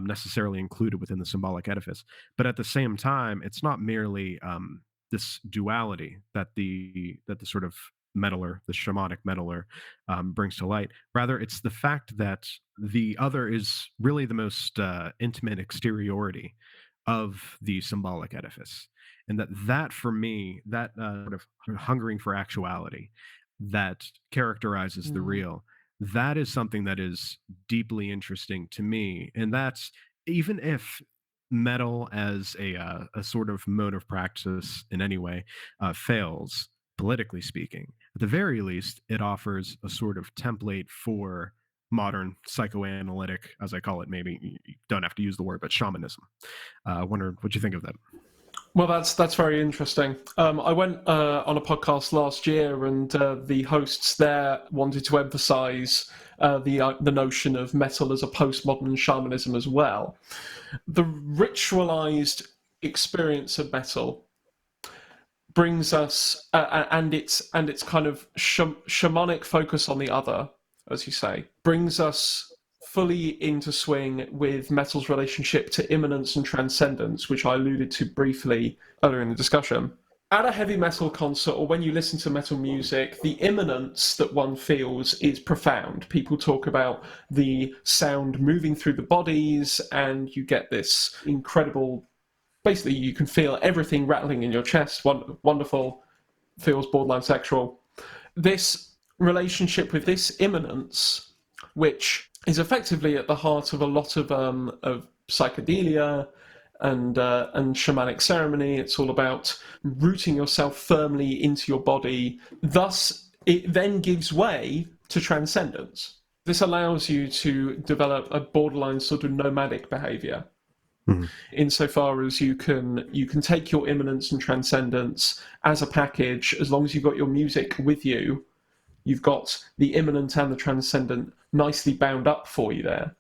necessarily included within the symbolic edifice. But at the same time, it's not merely this duality that the sort of metaler, the shamanic metaler, brings to light. Rather, it's the fact that the other is really the most intimate exteriority of the symbolic edifice. And that for me, that sort of hungering for actuality that characterizes the real, that is something that is deeply interesting to me. And that's, even if metal as a sort of mode of practice in any way fails, politically speaking, at the very least, it offers a sort of template for modern psychoanalytic, as I call it, maybe you don't have to use the word, but shamanism. I wonder what you think of that. Well, that's very interesting. I went on a podcast last year, and the hosts there wanted to emphasize the notion of metal as a postmodern shamanism as well. The ritualized experience of metal brings us, and its kind of shamanic focus on the other, as you say, brings us fully into swing with metal's relationship to immanence and transcendence, which I alluded to briefly earlier in the discussion. At a heavy metal concert, or when you listen to metal music, the immanence that one feels is profound. People talk about the sound moving through the bodies, and you get this incredible, basically you can feel everything rattling in your chest. Wonderful, feels borderline sexual. This relationship with this immanence, which is effectively at the heart of a lot of psychedelia and shamanic ceremony. It's all about rooting yourself firmly into your body. Thus, it then gives way to transcendence. This allows you to develop a borderline sort of nomadic behavior, insofar as you can take your immanence and transcendence as a package. As long as you've got your music with you, you've got the immanent and the transcendent nicely bound up for you there,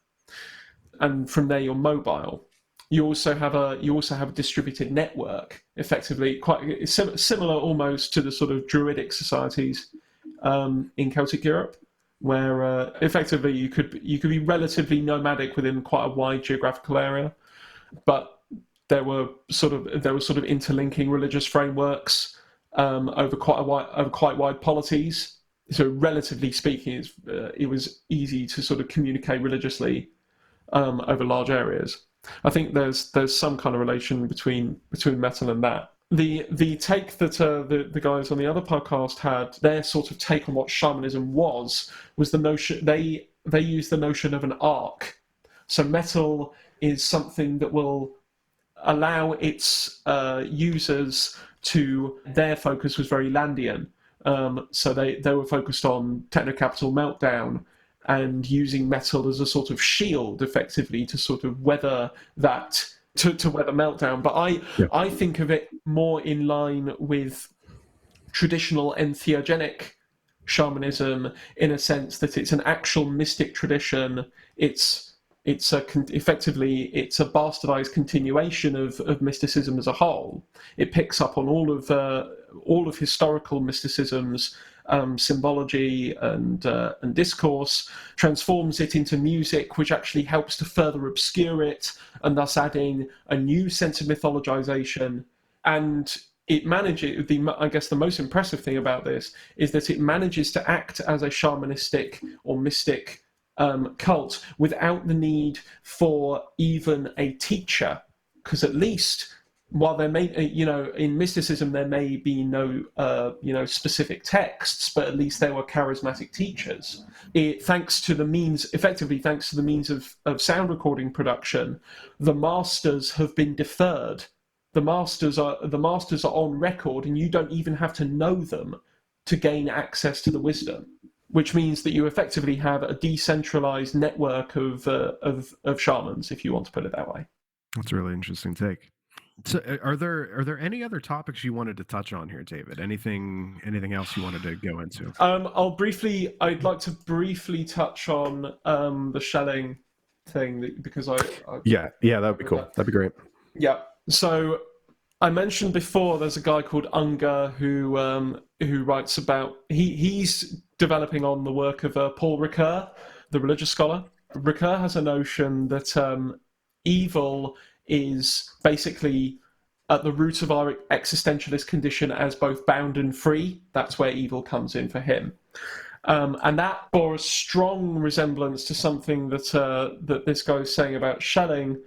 and from there you're mobile. You also have a distributed network, effectively quite similar almost to the sort of druidic societies in Celtic Europe, where effectively you could be relatively nomadic within quite a wide geographical area, but there were sort of interlinking religious frameworks over quite wide polities. so relatively speaking, it was easy to sort of communicate religiously over large areas. I think there's some kind of relation between metal and that. The take that the guys on the other podcast had, their sort of take on what shamanism was the notion they used the notion of an arc. So metal is something that will allow its users to, their focus was very Landian. So they were focused on techno-capital meltdown and using metal as a sort of shield, effectively, to sort of weather that, to weather meltdown. But I think of it more in line with traditional entheogenic shamanism, in a sense that it's an actual mystic tradition. Effectively it's a bastardized continuation of mysticism as a whole. It picks up on all of historical mysticism's symbology and discourse, transforms it into music, which actually helps to further obscure it, and thus adding a new sense of mythologization. And it manages, I guess the most impressive thing about this is that it manages to act as a shamanistic or mystic cult without the need for even a teacher, because at least while there may, in mysticism there may be no, specific texts, but at least there were charismatic teachers. Thanks to the means of sound recording production, the masters have been deferred. The masters are on record, and you don't even have to know them to gain access to the wisdom, which means that you effectively have a decentralized network of shamans, if you want to put it that way. That's a really interesting take. So are there any other topics you wanted to touch on here, David? Anything else you wanted to go into? I'd like to briefly touch on the Schelling thing, because yeah, that would be cool. That'd be great. Yeah. So I mentioned before there's a guy called Unger who writes about, he's developing on the work of Paul Ricoeur, the religious scholar. Ricoeur has a notion that evil is basically at the root of our existentialist condition as both bound and free. That's where evil comes in for him. And that bore a strong resemblance to something that this guy is saying about Schelling.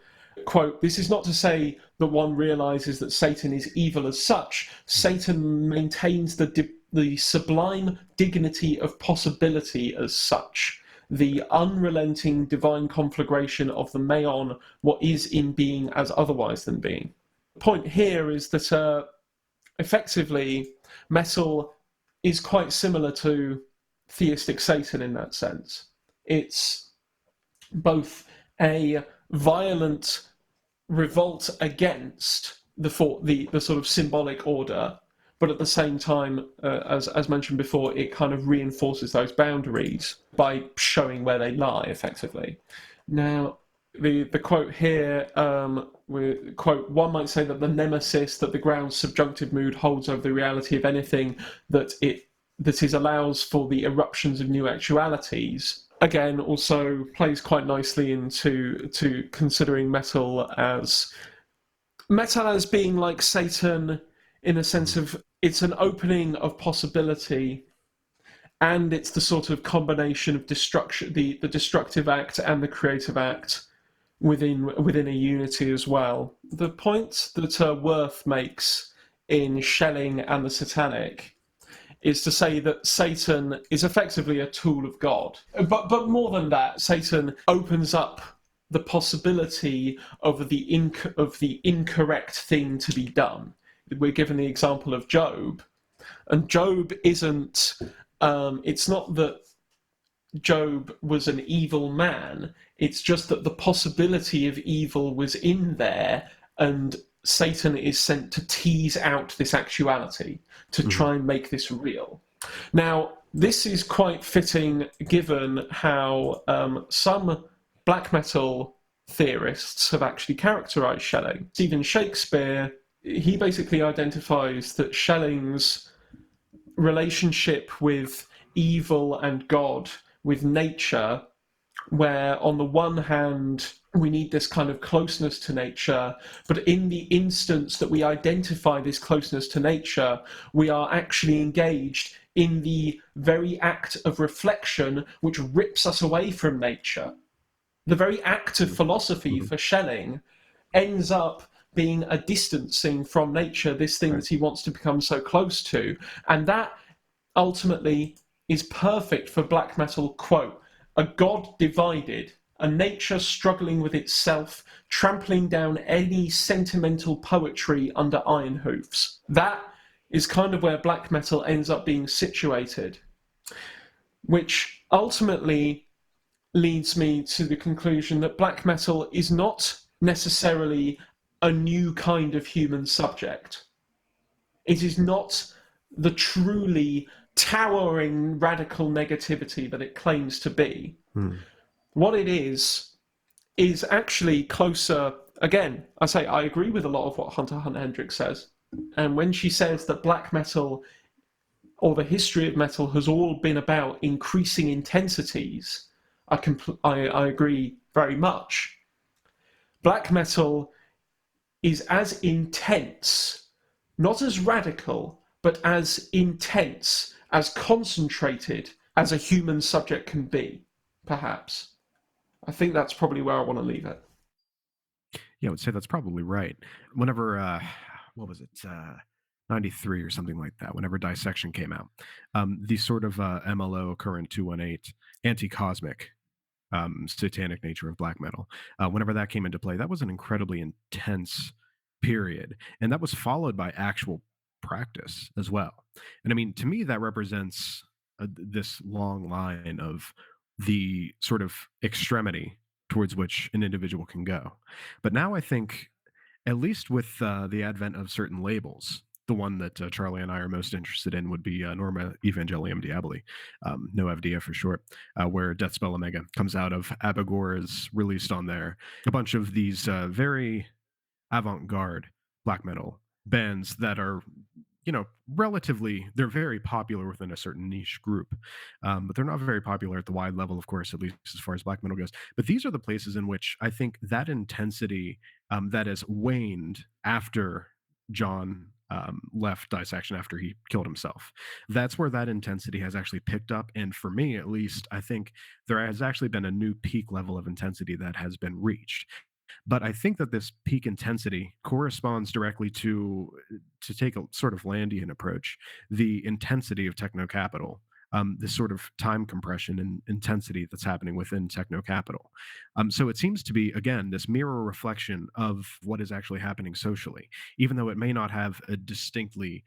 Quote, "This is not to say that one realizes that Satan is evil as such. Satan maintains the sublime dignity of possibility as such, the unrelenting divine conflagration of the Maon, what is in being as otherwise than being." The point here is that effectively metal is quite similar to theistic Satan in that sense. It's both a violent revolt against the sort of symbolic order, but at the same time, as mentioned before, it kind of reinforces those boundaries by showing where they lie, effectively. Now, the quote here, quote, "One might say that the nemesis, that the ground's subjunctive mood holds over the reality of anything that is allows for the eruptions of new actualities." Again, also plays quite nicely into considering metal as being like Satan, in a sense of it's an opening of possibility, and it's the sort of combination of destruction, the destructive act and the creative act within a unity as well. The point that Worth makes in Schelling and the Satanic is to say that Satan is effectively a tool of God. But more than that, Satan opens up the possibility of the incorrect thing to be done. We're given the example of Job, and Job isn't, it's not that Job was an evil man, it's just that the possibility of evil was in there, and Satan is sent to tease out this actuality, to try and make this real. Now, this is quite fitting given how some black metal theorists have actually characterized Schelling. Even Shakespeare, he basically identifies that Schelling's relationship with evil and God, with nature, where on the one hand we need this kind of closeness to nature, but in the instance that we identify this closeness to nature, we are actually engaged in the very act of reflection which rips us away from nature. The very act of philosophy for Schelling ends up being a distancing from nature, this thing that he wants to become so close to. And that ultimately is perfect for black metal. Quote, a God divided, a nature struggling with itself, trampling down any sentimental poetry under iron hoofs. That is kind of where black metal ends up being situated, which ultimately leads me to the conclusion that black metal is not necessarily a new kind of human subject. It is not the truly towering radical negativity that it claims to be. What it is actually closer. Again, I agree with a lot of what Hunter Hendricks says. And when she says that black metal or the history of metal has all been about increasing intensities, I agree very much. Black metal is as intense, not as radical, but as intense, as concentrated as a human subject can be, perhaps. I think that's probably where I want to leave it. Yeah, I would say that's probably right. Whenever, what was it, 93 or something like that, whenever Dissection came out, the sort of MLO Current 218 anti-cosmic satanic nature of black metal, whenever that came into play, that was an incredibly intense period. And that was followed by actual practice as well. And I mean, to me, that represents this long line of the sort of extremity towards which an individual can go. But now I think, at least with the advent of certain labels, the one that Charlie and I are most interested in would be Norma Evangelium Diaboli, no FDF for short, where Deathspell Omega comes out of. Abigor is released on there. A bunch of these very avant-garde black metal bands that are, relatively, they're very popular within a certain niche group, but they're not very popular at the wide level, of course, at least as far as black metal goes. But these are the places in which I think that intensity that has waned after John left Dissection, after he killed himself. That's where that intensity has actually picked up. And for me, at least, I think there has actually been a new peak level of intensity that has been reached. But I think that this peak intensity corresponds directly to take a sort of Landian approach, the intensity of techno capital, this sort of time compression and intensity that's happening within techno capital. So it seems to be, again, this mirror reflection of what is actually happening socially, even though it may not have a distinctly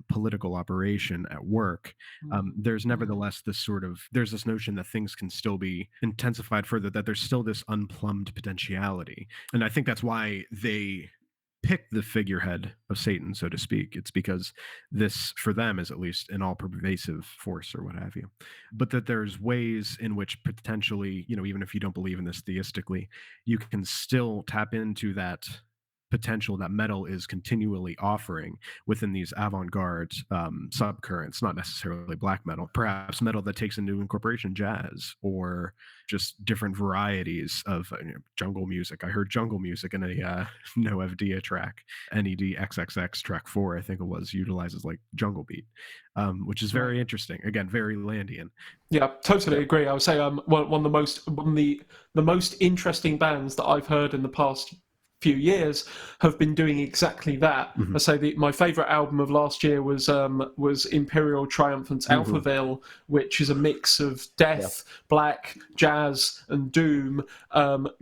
political operation at work. There's nevertheless there's this notion that things can still be intensified further, that there's still this unplumbed potentiality. And I think that's why they pick the figurehead of Satan, so to speak. It's because this, for them, is at least an all-pervasive force or what have you. But that there's ways in which potentially, even if you don't believe in this theistically, you can still tap into that potential that metal is continually offering within these avant-garde subcurrents, not necessarily black metal, perhaps metal that takes into incorporation jazz or just different varieties of jungle music. I heard jungle music in a No FD track, NED XXX track 4, I think it was, utilizes like jungle beat, which is very interesting. Again, very Landian. Yeah, totally agree. I would say one of the most interesting bands that I've heard in the past few years have been doing exactly that. I say my favorite album of last year was Imperial Triumphant's Alphaville, which is a mix of death, black, jazz, and doom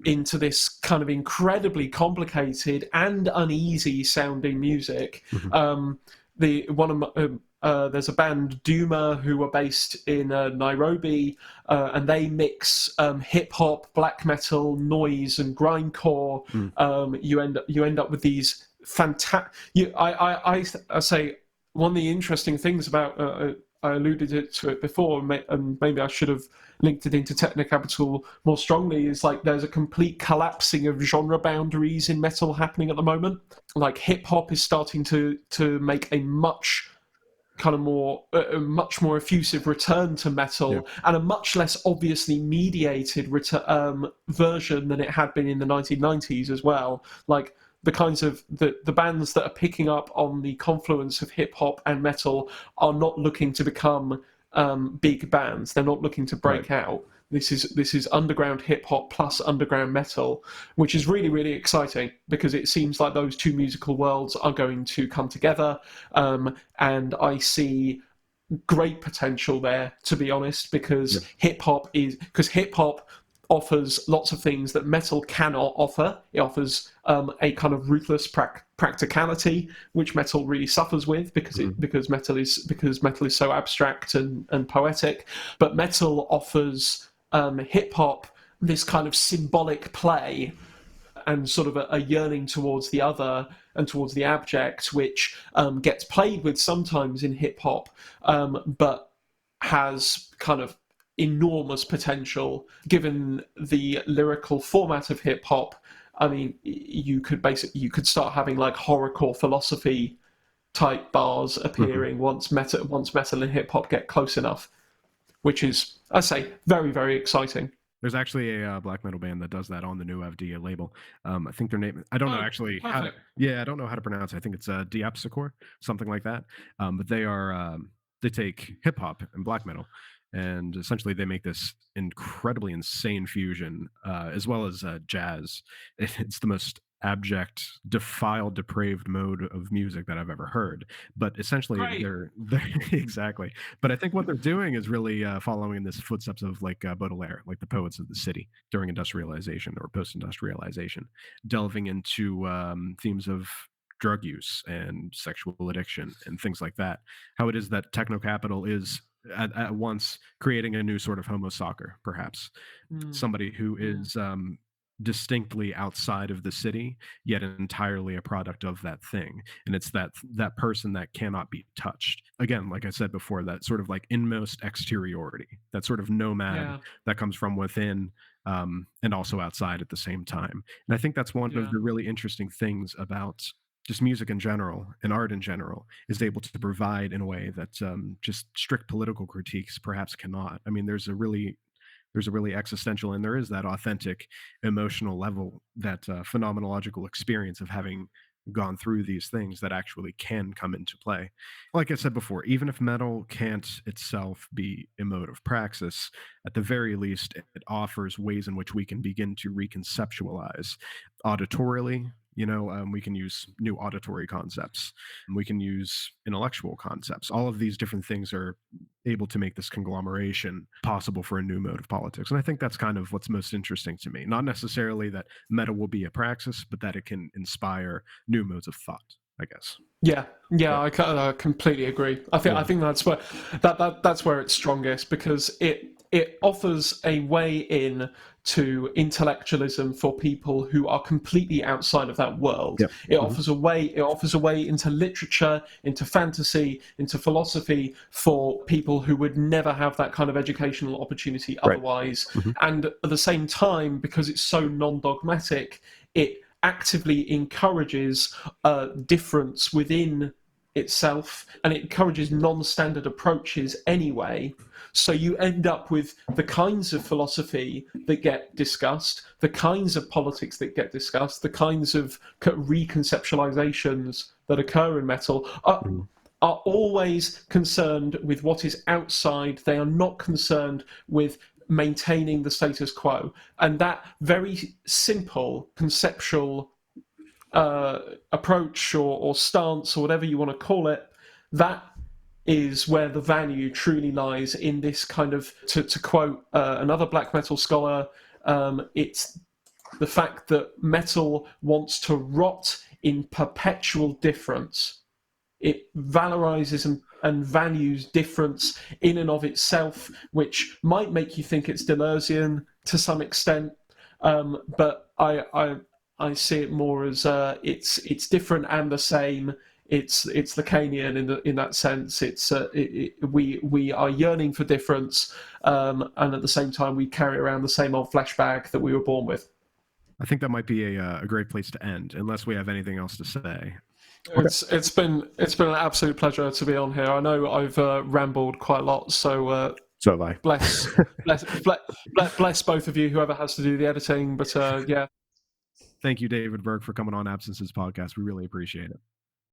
into this kind of incredibly complicated and uneasy sounding music. There's a band, Duma, who are based in Nairobi, and they mix hip-hop, black metal, noise, and grindcore. You end up with these fantastic... I say one of the interesting things about... I alluded to it before, and maybe I should have linked it into Technocapital more strongly, is like there's a complete collapsing of genre boundaries in metal happening at the moment. Like hip-hop is starting to make a much more effusive return to metal, and a much less obviously mediated version than it had been in the 1990s as well. Like the kinds of the bands that are picking up on the confluence of hip hop and metal are not looking to become big bands. They're not looking to break out. This is underground hip hop plus underground metal, which is really, really exciting because it seems like those two musical worlds are going to come together. And I see great potential there, to be honest, because hip hop offers lots of things that metal cannot offer. It offers a kind of ruthless practicality, which metal really suffers with because metal is so abstract and poetic. But metal offers hip hop this kind of symbolic play and sort of a yearning towards the other and towards the abject, which gets played with sometimes in hip hop, but has kind of enormous potential given the lyrical format of hip hop. I mean, you could start having like horrorcore philosophy type bars appearing once metal and hip hop get close enough, which is, I say, very, very exciting. There's actually a black metal band that does that on the new FD label. I think their name, I don't know actually. I don't know how to pronounce it. I think it's Diapsicor, something like that. But they take hip hop and black metal, and essentially they make this incredibly insane fusion, as well as jazz. It's the most abject, defiled, depraved mode of music that I've ever heard. But essentially, they're exactly. But I think what they're doing is really following in the footsteps of like Baudelaire, like the poets of the city during industrialization or post-industrialization, delving into themes of drug use and sexual addiction and things like that. How it is that techno capital is at once creating a new sort of homo soccer, perhaps somebody who is distinctly outside of the city, yet entirely a product of that thing. And it's that person that cannot be touched. Again, like I said before, that sort of like inmost exteriority, that sort of nomad that comes from within and also outside at the same time. And I think that's one of the really interesting things about just music in general and art in general, is able to provide in a way that just strict political critiques perhaps cannot. I mean, there's a really existential, and there is that authentic emotional level, that phenomenological experience of having gone through these things that actually can come into play. Like I said before, even if metal can't itself be a mode of praxis, at the very least, it offers ways in which we can begin to reconceptualize auditorily. We can use new auditory concepts. We can use intellectual concepts. All of these different things are able to make this conglomeration possible for a new mode of politics. And I think that's kind of what's most interesting to me. Not necessarily that metal will be a praxis, but that it can inspire new modes of thought, I guess. Yeah, I completely agree. I think that's where that's where it's strongest, because it offers a way in to intellectualism for people who are completely outside of that world. Yep. It offers a way into literature, into fantasy, into philosophy for people who would never have that kind of educational opportunity otherwise. And at the same time, because it's so non-dogmatic, it actively encourages difference within itself, and it encourages non-standard approaches anyway. So you end up with the kinds of philosophy that get discussed, the kinds of politics that get discussed, the kinds of reconceptualizations that occur in metal are always concerned with what is outside. They are not concerned with maintaining the status quo. And that very simple conceptual approach or stance, or whatever you want to call it, that is where the value truly lies in this kind of, to quote another black metal scholar, it's the fact that metal wants to rot in perpetual difference. It valorizes and values difference in and of itself, which might make you think it's Deleuzian to some extent, but I see it more as it's different and the same. It's Lacanian in that sense. We are yearning for difference, and at the same time we carry around the same old flesh bag that we were born with. I think that might be a great place to end, unless we have anything else to say. It's been an absolute pleasure to be on here. I know I've rambled quite a lot, so have I. Bless both of you, whoever has to do the editing. But yeah. thank you, David Burke, for coming on Absences Podcast. We really appreciate it.